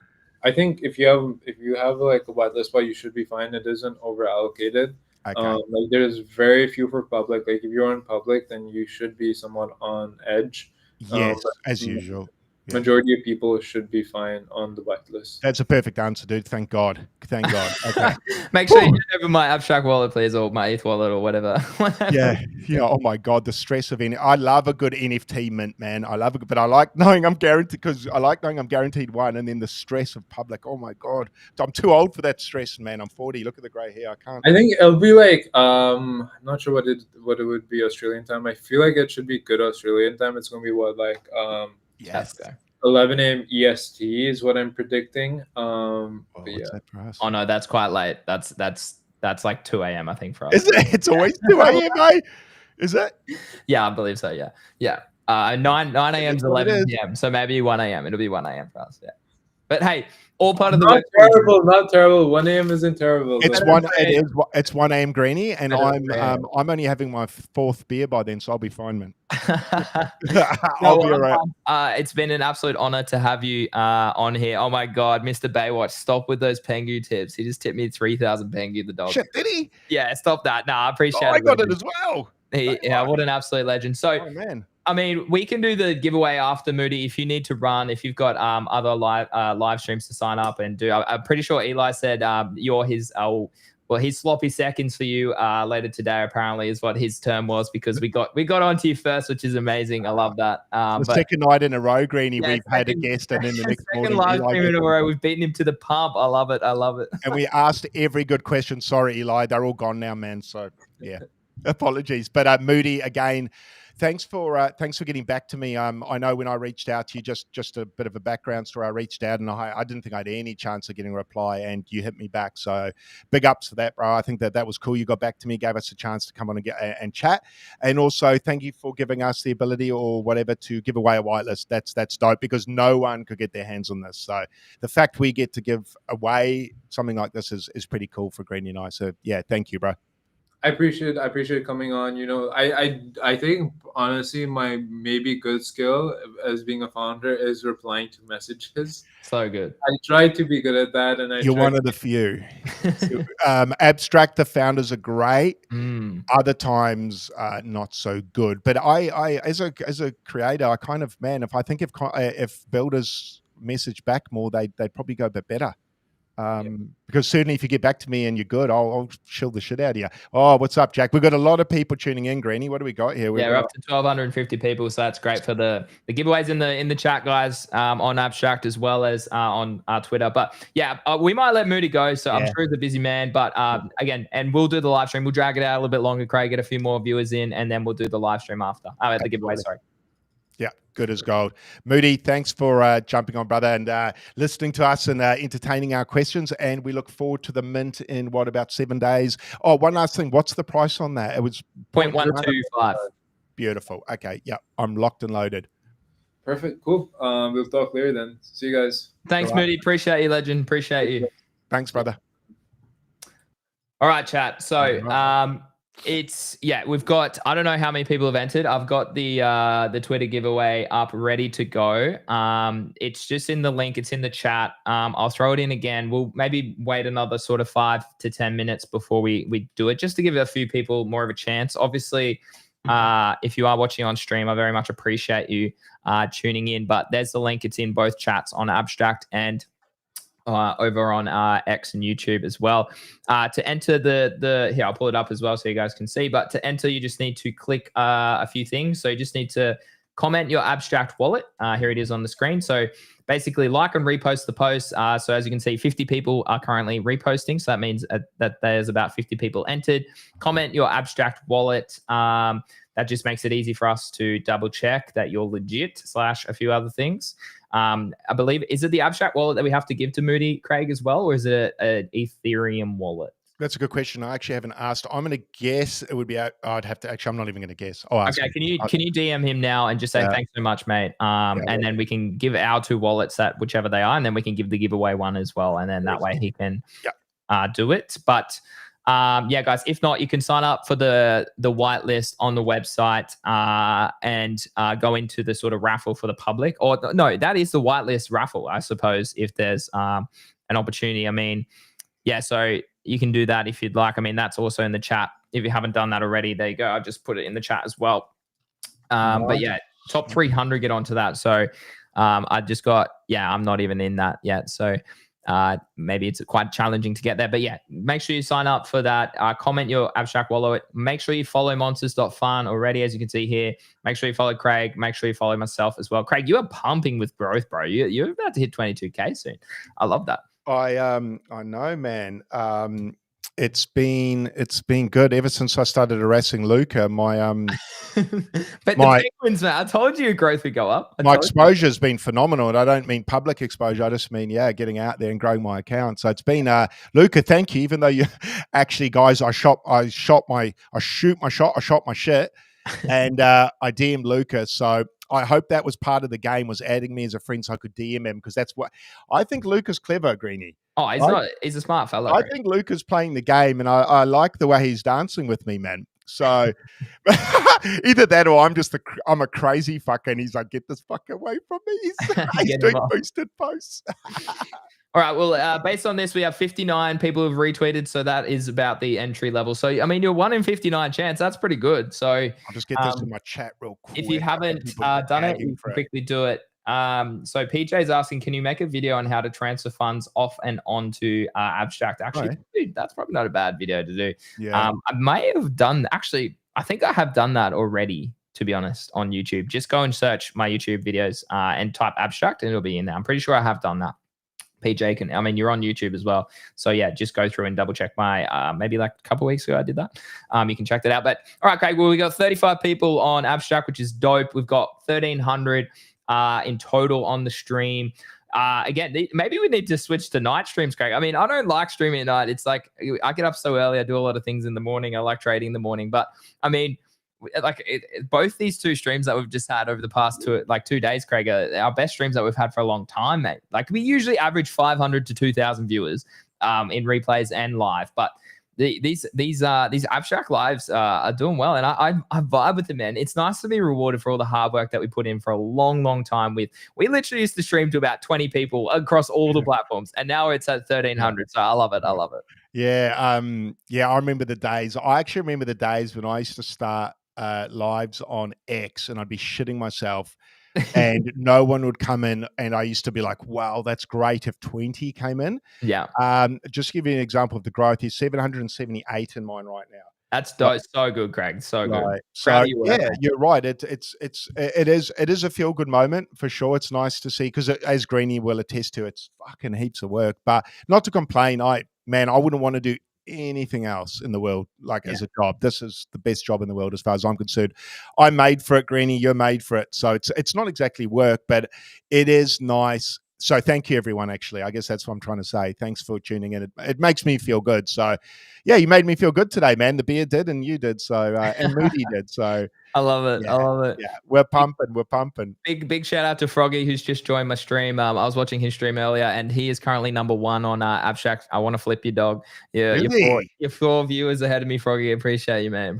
I think if you have like a whitelist spot, you should be fine. It isn't over allocated. Okay. Like there's very few for public. Like if you're on public, then you should be somewhat on edge. Yes, as usual. Majority of people should be fine on the whitelist. That's a perfect answer, dude. Thank God. Thank God. Okay. Make sure you hand over my Abstract wallet, please, or my ETH wallet, or whatever. Yeah. Oh my God, the stress of I love a good NFT mint, man. I love it, but I like knowing I'm guaranteed one, and then the stress of public. Oh my God, I'm too old for that stress, man. I'm 40. Look at the gray hair. I can't. I think it'll be like I'm not sure what it would be Australian time. I feel like it should be good Australian time. It's gonna be Yes. 11 a.m. EST is what I'm predicting. What's that for us? Oh no, that's quite late. That's like 2 a.m. I think for us. Is it? It's always 2 a.m. eh? Is it? Yeah, I believe so. Yeah. 9 a.m. to 11 p.m. So maybe 1 a.m. It'll be 1 a.m. for us. Yeah. But hey, all part of the not terrible. 1 a.m. isn't terrible. It's 1 a.m. Greeny, and I'm only having my fourth beer by then, so I'll be fine, man. I'll be all right. It's been an absolute honor to have you on here. Oh my God, Mr. Baywatch, stop with those Pengu tips. He just tipped me 3,000 Pengu, the dog. Shit, did he? Yeah, stop that. I appreciate it. I got it as well. What an absolute legend. So, man. I mean, we can do the giveaway after, Moody, if you need to run, if you've got other live streams to sign up and do. I'm pretty sure Eli said you're his well, his sloppy seconds for you later today apparently is what his term was, because we got onto you first, which is amazing. I love that. The second night in a row, Greeny, we've had a guest, and then the next second morning, live stream in a row, we've beaten him to the pump. I love it. I love it. And we asked every good question. Sorry, Eli, they're all gone now, man. So yeah, apologies. But Moody, again, thanks for getting back to me. I know when I reached out to you, just a bit of a background story. I reached out and I didn't think I had any chance of getting a reply, and you hit me back. So big ups for that, bro. I think that was cool. You got back to me, gave us a chance to come on and chat, and also thank you for giving us the ability or whatever to give away a whitelist. That's dope, because no one could get their hands on this. So the fact we get to give away something like this is pretty cool for Greeny and I. So yeah, thank you, bro. I appreciate coming on. You know, I think honestly my maybe good skill as being a founder is replying to messages. So good. I try to be good at that, and you're one of the few. Abstract, the founders are great. Other times not so good. But I as a creator, I kind of, man, if builders message back more, they'd probably go a bit better. Because certainly if you get back to me and you're good, I'll chill the shit out of you. Oh, what's up, Jack? We've got a lot of people tuning in, Greeny. What do we got here? We're up to 1,250 people, so that's great for the giveaways in the chat, guys, on Abstract as well as on Twitter. But yeah, we might let Moody go, so I'm sure he's a busy man. But again, and we'll do the live stream. We'll drag it out a little bit longer, Craig, get a few more viewers in, and then we'll do the live stream after. The giveaway, sorry. Yeah, good as gold. Moody, thanks for jumping on, brother, and listening to us and entertaining our questions. And we look forward to the mint in, about 7 days. Oh, one last thing. What's the price on that? It was 0.125. Beautiful. Okay. Yeah, I'm locked and loaded. Perfect. Cool. We'll talk later then. See you guys. Thanks, Moody. Appreciate you, legend. Appreciate you. Thanks, brother. All right, chat. So, we've got, I don't know how many people have entered. I've got the Twitter giveaway up ready to go. It's just in the link, it's in the chat. I'll throw it in again. We'll maybe wait another sort of 5 to 10 minutes before we do it, just to give a few people more of a chance. Obviously, if you are watching on stream, I very much appreciate you tuning in, but there's the link. It's in both chats on Abstract and over on X and YouTube as well. To enter here, I'll pull it up as well so you guys can see. But to enter, you just need to click a few things. So you just need to comment your Abstract wallet. Here it is on the screen. So basically like and repost the post. So as you can see, 50 people are currently reposting. So that means that there's about 50 people entered. Comment your Abstract wallet. That just makes it easy for us to double check that you're legit / a few other things. I believe, is it the Abstract wallet that we have to give to Moody, Craig, as well? Or is it an Ethereum wallet? That's a good question. I actually haven't asked. I'm going to guess it would be, I'd have to, actually, I'm not even going to guess. Oh, okay. Can you DM him now and just say, thanks so much, mate. And then we can give our 2 wallets, that whichever they are, and then we can give the giveaway one as well. And then that way he can do it. But guys, if not, you can sign up for the whitelist on the website and go into the sort of raffle for the public. Or no, that is the whitelist raffle, I suppose, if there's an opportunity. I mean, so you can do that if you'd like. I mean, that's also in the chat. If you haven't done that already, there you go. I've just put it in the chat as well. But yeah, top 300 get onto that. So I just got, I'm not even in that yet. So maybe it's quite challenging to get there, but yeah, make sure you sign up for that. Comment your Abstract wallet. Make sure you follow monsters.fun already, as you can see here. Make sure you follow Craig. Make sure you follow myself as well. Craig, you are pumping with growth, bro. You're about to hit 22K soon. I love that. I know, man. It's been good ever since I started harassing Luca. But the Penguins, man, I told you your growth would go up. My exposure has been phenomenal, and I don't mean public exposure. I just mean getting out there and growing my account. So it's been Luca. Thank you. Even though you actually, guys, I shot my shit, and I DM'd Luca. So I hope that was part of the game, was adding me as a friend so I could DM him, because that's what I think. Luca's clever, Greeny. Oh, he's a smart fella. I think Luca's playing the game, and I like the way he's dancing with me, man. So either that or I'm a crazy fucker, and he's like, get this fucker away from me. He's doing boosted posts. All right. Well, based on this, we have 59 people who've retweeted. So that is about the entry level. So, I mean, you're 1 in 59 chance. That's pretty good. So I'll just get this in my chat real quick. If you haven't done it, you can quickly do it. So PJ's asking, can you make a video on how to transfer funds off and onto Abstract? Actually, Right. dude, that's probably not a bad video to do. Yeah. I may have done, actually, I think I have done that already, to be honest, on YouTube. Just go and search my YouTube videos and type Abstract and it'll be in there. I'm pretty sure I have done that. PJ can, I mean, you're on YouTube as well. So yeah, just go through and double check my, maybe like a couple weeks ago I did that. You can check that out. But all right, Craig, well, we got 35 people on Abstract, which is dope. We've got 1,300 in total on the stream. Again, maybe we need to switch to night streams, Craig. I mean, I don't like streaming at night. It's like I get up so early. I do a lot of things in the morning. I like trading in the morning. But I mean, like both these two streams that we've just had over the past 2 days, Craig, are our best streams that we've had for a long time, mate. Like we usually average 500 to 2,000 viewers in replays and live, but these Abstract lives are doing well, and I vibe with them, man. It's nice to be rewarded for all the hard work that we put in for a long time. We literally used to stream to about 20 people across all the platforms, and now it's at 1,300. So I love it. Yeah, I remember the days. I actually remember the days when I used to start lives on X, and I'd be shitting myself, and no one would come in, and I used to be like, "Wow, that's great!" If 20 came in, yeah. Just to give you an example of the growth, is 778 in mine right now. That's dope. So good, Craig. So good. Right. So yeah, you're right. It is a feel good moment for sure. It's nice to see because as Greenie will attest to, it's fucking heaps of work. But not to complain, I wouldn't want to do anything else in the world as a job. This is the best job in the world as far as I'm concerned. I'm made for it, Greenie. You're made for it. So it's not exactly work, but it is nice. So thank you, everyone. Actually, I guess that's what I'm trying to say. Thanks for tuning in. It makes me feel good. So, yeah, you made me feel good today, man. The beer did, and you did. So, and Moody did. So, I love it. Yeah, I love it. Yeah, we're pumping. Big shout out to Froggy who's just joined my stream. I was watching his stream earlier, and he is currently #1 on Abstract. I want to flip your dog. Yeah, you're 4 viewers ahead of me, Froggy. Appreciate you, man.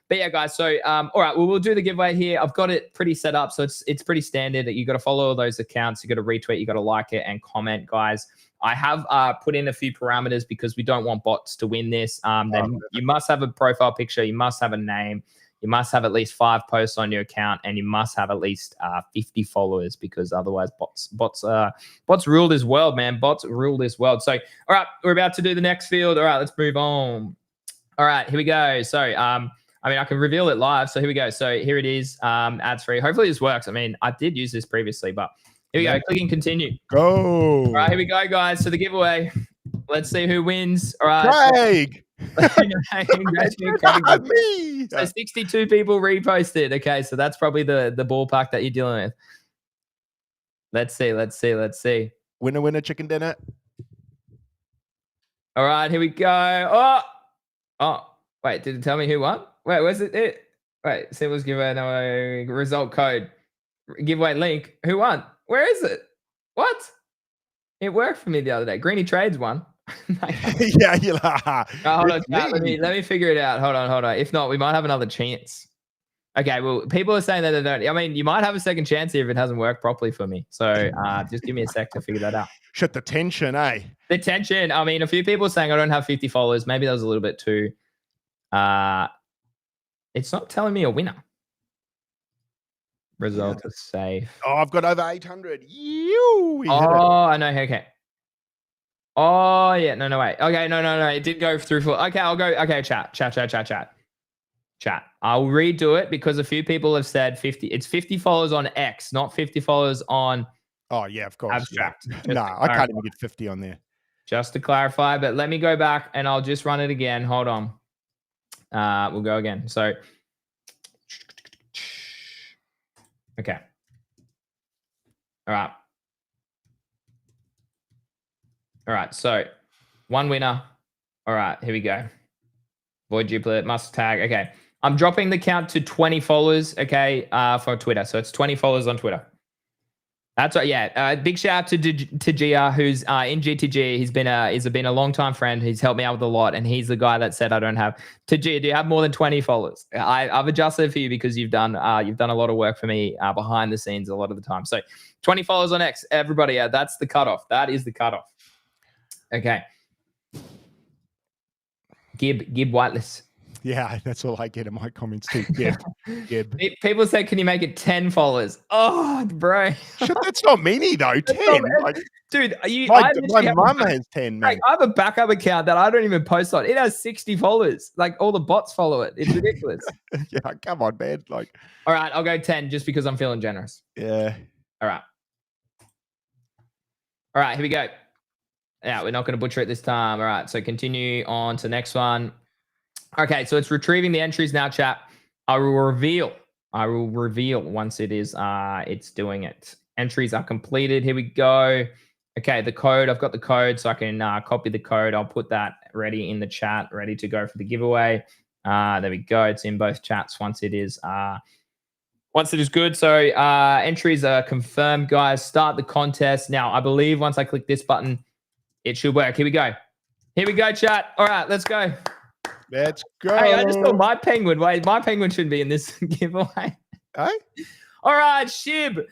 But yeah, guys. So, all right, well, we'll do the giveaway here. I've got it pretty set up, so it's pretty standard. You got to follow all those accounts. You got to retweet. You got to like it and comment, guys. I have put in a few parameters because we don't want bots to win this. You must have a profile picture. You must have a name. You must have at least 5 posts on your account, and you must have at least 50 followers because otherwise bots rule this world, man. Bots rule this world. So, all right, we're about to do the next field. All right, let's move on. All right, here we go. So, I mean, I can reveal it live. So here we go. So here it is, ads free. Hopefully this works. I mean, I did use this previously, but here we go. Clicking continue. Go. All right, here we go, guys. So the giveaway. Let's see who wins. All right. Craig. So 62 people reposted. Okay, so that's probably the ballpark that you're dealing with. Let's see. Winner, chicken dinner. All right, here we go. Oh, wait, did it tell me who won? Wait, where's it? Wait, symbols giveaway, no result code. Giveaway link. Who won? Where is it? What? It worked for me the other day. Greenie Trades won. Yeah, you're like, hold on, let me figure it out. Hold on. If not, we might have another chance. Okay, well, people are saying that they don't. I mean, you might have a second chance here if it hasn't worked properly for me. So just give me a sec to figure that out. Shit, the tension, eh? The tension. I mean, a few people are saying I don't have 50 followers. Maybe that was a little bit too... it's not telling me a winner. Result is safe. Oh, I've got over 800. I know. Okay. Oh, yeah. No, wait. Okay, no. It did go through full. Okay, I'll go. Okay, chat. I'll redo it because a few people have said 50. It's 50 followers on X, not 50 followers on... Oh, yeah, of course. Abstract. Yeah. No, I can't even get 50 on there. Just to clarify, but let me go back and I'll just run it again. Hold on. We'll go again. So, okay. All right. So, one winner. All right. Here we go. Void duplicate, must tag. Okay. I'm dropping the count to 20 followers. Okay. For Twitter. So, it's 20 followers on Twitter. That's right. Yeah. Big shout out to Gia, who's in GTG. He's been a long time friend. He's helped me out with a lot, and he's the guy that said I don't have. Gia, do you have more than 20 followers? I've adjusted for you because you've done a lot of work for me behind the scenes a lot of the time. So 20 followers on X, everybody. That's the cutoff. That is the cutoff. Okay. Gib Whiteless. Yeah, that's all I get in my comments too. Gib. People say, can you make it 10 followers? Oh, bro. Shit, that's not many though. 10. Like, dude, I my literally have mum has 10, man. I have a backup account that I don't even post on. It has 60 followers. Like all the bots follow it. It's ridiculous. Yeah, come on, man. Like, all right, I'll go 10 just because I'm feeling generous. Yeah. All right. All right, here we go. Yeah, we're not going to butcher it this time. All right, so continue on to the next one. Okay, so it's retrieving the entries now, chat. I will reveal once it is it's doing it. Entries are completed. Here we go. Okay, the code. I've got the code, so I can copy the code. I'll put that ready in the chat, ready to go for the giveaway. There we go. It's in both chats once it is good. So entries are confirmed, guys. Start the contest. Now, I believe once I click this button, it should work. Here we go. Here we go, chat. All right, let's go. Let's go. Hey, I just thought my penguin. Wait, my penguin should be in this giveaway. Hey? All right, Shib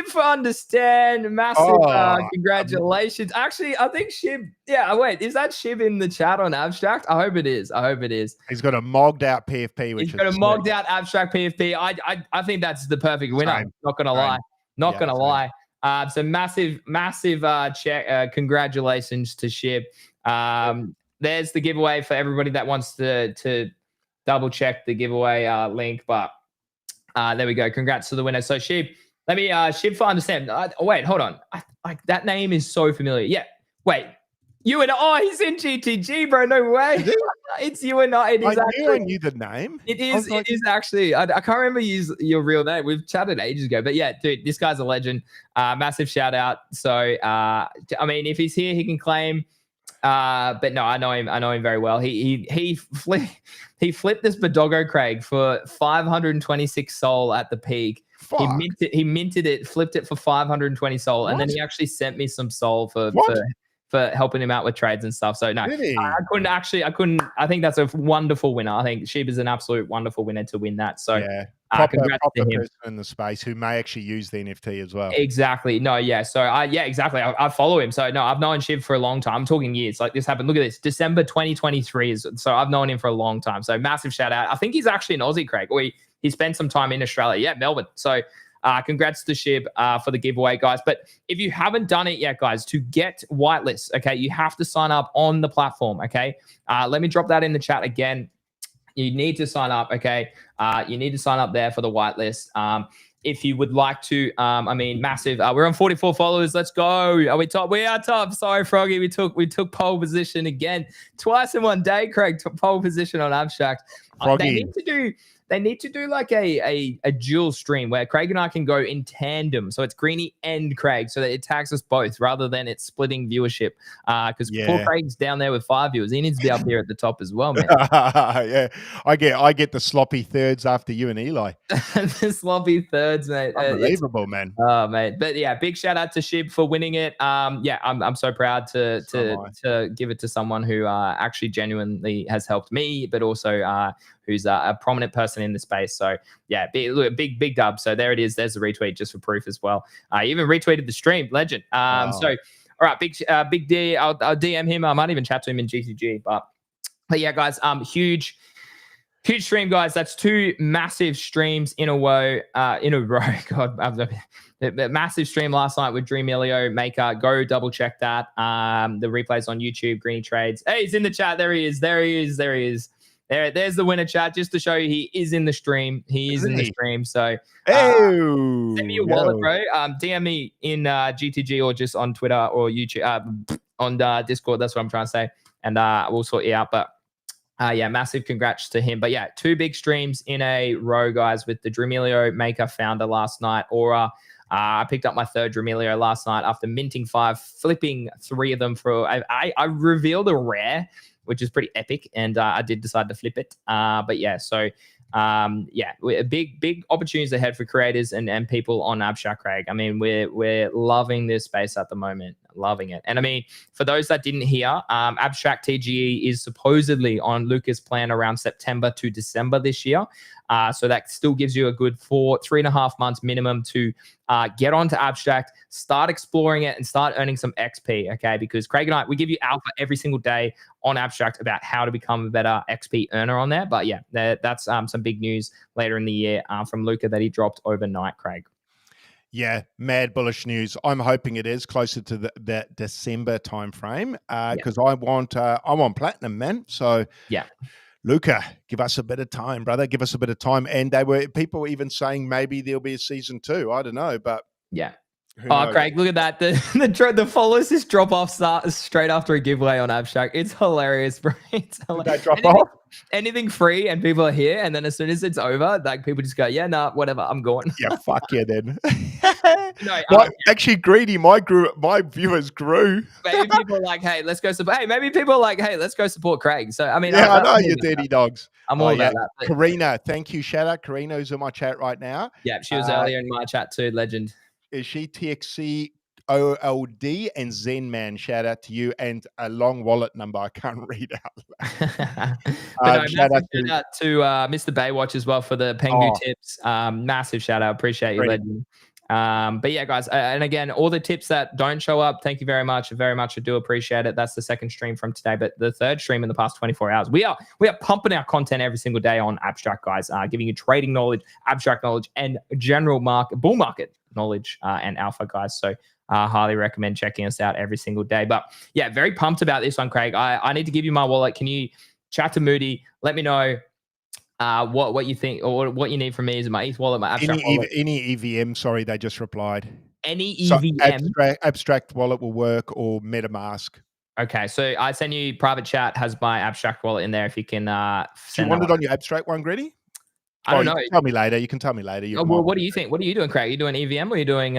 for understand. Massive congratulations. Actually, I think Shib. Yeah, wait, is that Shib in the chat on Abstract? I hope it is. He's got a mogged out PFP. He's got a mogged out Abstract PFP. I think that's the perfect winner. Same. Not gonna lie. Not gonna lie. So massive check. Congratulations to Shib. There's the giveaway for everybody that wants to double check the giveaway link. But there we go. Congrats to the winner. So Shib, let me Shib for understand. Wait, hold on. Like that name is so familiar. Yeah. Wait. You and he's in GTG, bro. No way. It's you and I. It is I knew the name. It is. It is actually. I can't remember your real name. We've chatted ages ago, but yeah, dude, this guy's a legend. Massive shout out. So I mean, if he's here, he can claim. But no, I know him very well. He flipped this Badoggo Craig for 526 soul at the peak. Fuck. He minted it, flipped it for 520 soul, and then he actually sent me some soul for helping him out with trades and stuff. So no, really? I couldn't. I think that's a wonderful winner. I think Sheba's an absolute wonderful winner to win that. So yeah. Congrats to him. Person in the space who may actually use the NFT as well. Exactly. No, yeah. So exactly. I follow him. So no, I've known Shib for a long time. I'm talking years. Like this happened. Look at this. December 2023 so I've known him for a long time. So massive shout out. I think he's actually an Aussie, Craig. Or he spent some time in Australia. Yeah, Melbourne. So congrats to Shib for the giveaway, guys. But if you haven't done it yet, guys, to get whitelist, okay, you have to sign up on the platform. Okay. Let me drop that in the chat again. You need to sign up, okay? You need to sign up there for the whitelist. If you would like to, I mean, massive. We're on 44 followers. Let's go. Are we top? We are top. Sorry, Froggy. We took pole position again twice in one day. Craig took pole position on Abstract. Froggy. They need to do like a dual stream where Craig and I can go in tandem. So it's Greeny and Craig, so that it tags us both rather than it's splitting viewership. Because poor Craig's down there with 5 viewers. He needs to be up here at the top as well, man. Yeah, I get the sloppy thirds after you and Eli. The sloppy thirds, mate. Unbelievable, man. Oh, mate. But yeah, big shout out to Shib for winning it. Yeah, I'm so proud to give it to someone who actually genuinely has helped me, but also who's a prominent person in the space. So yeah, big dub. So there it is. There's the retweet just for proof as well. I even retweeted the stream. Legend. Wow. So all right, big D. I'll DM him. I might even chat to him in GTG. But yeah, guys, huge stream, guys. That's 2 massive streams in a row. God, massive stream last night with Dreamilio Maker. Go double check that. The replays on YouTube. Greeny Trades. Hey, he's in the chat. There he is. There's the winner, chat, just to show you he is in the stream. He is in the stream. So send me your wallet, bro. DM me in GTG or just on Twitter or YouTube, on Discord. That's what I'm trying to say. And we'll sort you out. But yeah, massive congrats to him. But yeah, 2 big streams in a row, guys, with the Dreamilio Maker founder last night. Aura. I picked up my 3rd Dreamilio last night after minting 5, flipping 3 of them for. I revealed a rare, which is pretty epic, and I did decide to flip it. But yeah, so yeah, big opportunities ahead for creators and people on Abstract, Craig. I mean, we're loving this space at the moment. loving it. And I mean, for those that didn't hear, Abstract TGE is supposedly on Luca's plan around September to December this year. So that still gives you a good 3.5 months minimum to get onto Abstract, start exploring it, and start earning some XP, okay? Because Craig and I, we give you alpha every single day on Abstract about how to become a better XP earner on there. But yeah, that's some big news later in the year from Luca that he dropped overnight, Craig. Yeah, mad bullish news. I'm hoping it is closer to that December timeframe because I want platinum, man. So yeah. Luca, give us a bit of time, brother. Give us a bit of time. And people even saying maybe there'll be a season 2. I don't know, but yeah. Oh, Craig, look at that. The followers just drop off straight after a giveaway on Abstract. It's hilarious, bro. It's hilarious. They drop off? Anything free and people are here, and then as soon as it's over, like people just go, yeah, nah, whatever, I'm going. Yeah, fuck yeah, then. Actually, greedy. My viewers grew. Maybe people are like, hey, let's go support. Hey, maybe people are like, hey, let's go support Craig. So I mean, yeah, I know you dirty dogs. I'm all about that. But Karina, thank you. Shout out Karina, who's in my chat right now. Yeah, she was earlier in my chat too. Legend. Is she TXC OLD and Zen Man? Shout out to you, and a long wallet number I can't read out. Shout out to Mr. Baywatch as well for the Pengu tips. Massive shout out. Appreciate you, legend. But yeah, guys, and again, all the tips that don't show up, thank you very much. Very much. I do appreciate it. That's the second stream from today, but the third stream in the past 24 hours. We are pumping our content every single day on Abstract, guys, giving you trading knowledge, abstract knowledge, and general bull market knowledge and alpha, guys. So highly recommend checking us out every single day. But yeah, very pumped about this one, Craig. I need to give you my wallet. Can you chat to Moody? Let me know what you think or what you need from me. Is my ETH wallet, my Abstract wallet? Any EVM, sorry, they just replied. Any EVM? So abstract wallet will work, or MetaMask. Okay, so I send you private chat, has my Abstract wallet in there if you can Do you want it on your Abstract one, Greedy? I don't know. You can tell me later. You can tell me later. Well, what do you think? What are you doing, Craig? Are you doing EVM or are you doing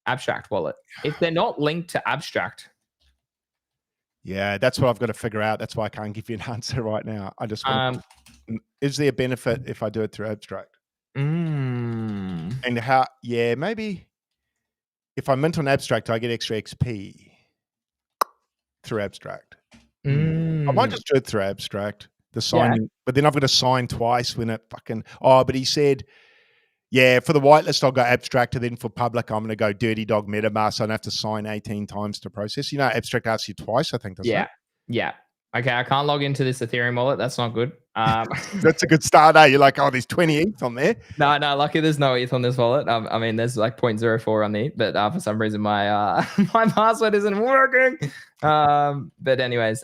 Abstract wallet? If they're not linked to Abstract. Yeah, that's what I've got to figure out. That's why I can't give you an answer right now. I just want is there a benefit if I do it through Abstract? And how? Yeah, maybe if I mint on Abstract, I get extra XP through Abstract. I might just do it through Abstract. The signing, but then I've got to sign twice when it fucking. Oh, but he said, yeah, for the whitelist I'll go Abstract, and then for public I'm going to go Dirty Dog MetaMask. So I don't have to sign 18 times to process. You know, Abstract asks you twice, I think. Doesn't it? Yeah. Okay, I can't log into this Ethereum wallet. That's not good. That's a good start, eh? You're like, oh, there's 20 ETH on there. No, lucky there's no ETH on this wallet. I mean, there's like 0.04 on the ETH, but for some reason my my password isn't working. But anyways,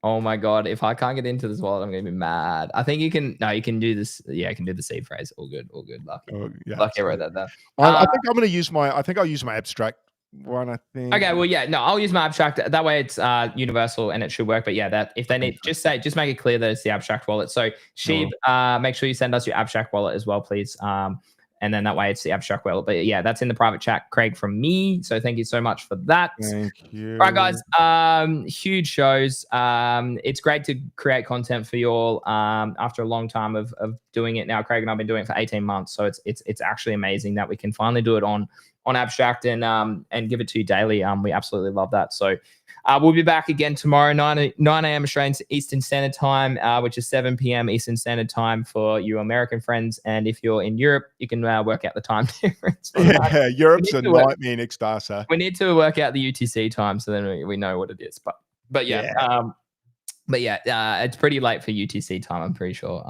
oh my god, if I can't get into this wallet, I'm gonna be mad. I think you can. No, you can do this. Yeah, I can do the seed phrase. All good. Lucky. Lucky I wrote that down. I think I'm gonna use my. I think I'll use my Abstract one. I think. Okay. Well, yeah. No, I'll use my Abstract. That way, it's universal and it should work. But yeah, that if they need, just make it clear that it's the Abstract wallet. So Sheeb, make sure you send us your Abstract wallet as well, please. And then that way it's the Abstract wallet. But yeah, that's in the private chat, Craig, from me. So thank you so much for that. Thank you. All right, guys. Huge shows. It's great to create content for you all after a long time of doing it now. Craig and I've been doing it for 18 months. So it's actually amazing that we can finally do it on Abstract and give it to you daily. We absolutely love that. So we'll be back again tomorrow, 9 a.m. Australian Eastern Standard Time, which is 7 p.m. Eastern Standard Time for you American friends. And if you're in Europe, you can work out the time difference. Yeah, Europe's a nightmare next to us. We need to work out the UTC time so then we know what it is. But yeah. It's pretty late for UTC time, I'm pretty sure.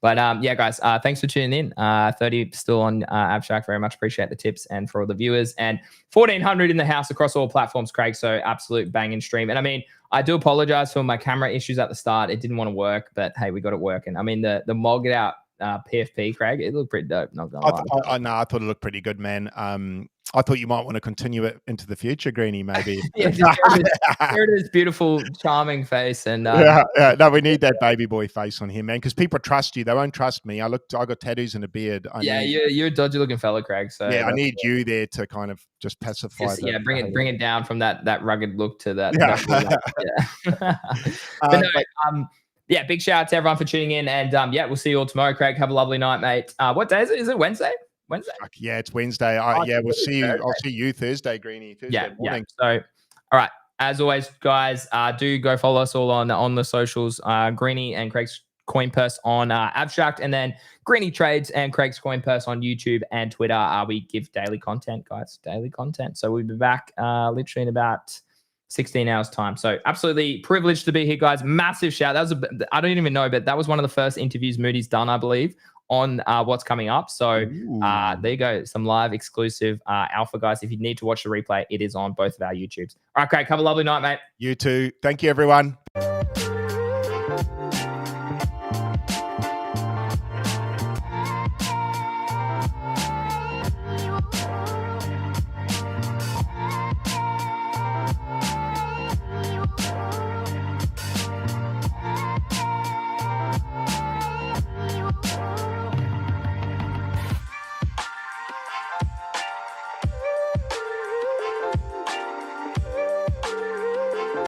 Yeah, guys, thanks for tuning in. 30 still on Abstract. Very much appreciate the tips and for all the viewers. And 1,400 in the house across all platforms, Craig. So absolute banging stream. And I mean, I do apologize for my camera issues at the start. It didn't want to work, but hey, we got it working. I mean, the mogged out PFP, Craig, it looked pretty dope. Not gonna lie. I thought it looked pretty good, man. I thought you might want to continue it into the future, Greenie, maybe. Here it is, beautiful, charming face. And no, we need that baby boy face on him, man, because people trust you. They won't trust me. I got tattoos and a beard. You're a dodgy looking fella, Craig. So yeah, I need you there to kind of just pacify. Bring it down from that rugged look to that. Yeah. Big shout out to everyone for tuning in, and we'll see you all tomorrow, Craig. Have a lovely night, mate. What day is it? Is it Wednesday? Wednesday? Fuck, yeah, it's Wednesday. Yeah, we'll see you. I'll see you Thursday, Greenie. Thursday morning. So, all right. As always, guys, do go follow us all on the socials. Greenie and Craig's Coin Purse on Abstract, and then Greenie Trades and Craig's Coin Purse on YouTube and Twitter. We give daily content, guys. Daily content. So we'll be back literally in about 16 hours time. So absolutely privileged to be here, guys. Massive shout. That was I don't even know, but that was one of the first interviews Moody's done, I believe, on what's coming up. So there you go. Some live exclusive alpha, guys. If you need to watch the replay, it is on both of our YouTubes. All right, Craig, have a lovely night, mate. You too. Thank you, everyone.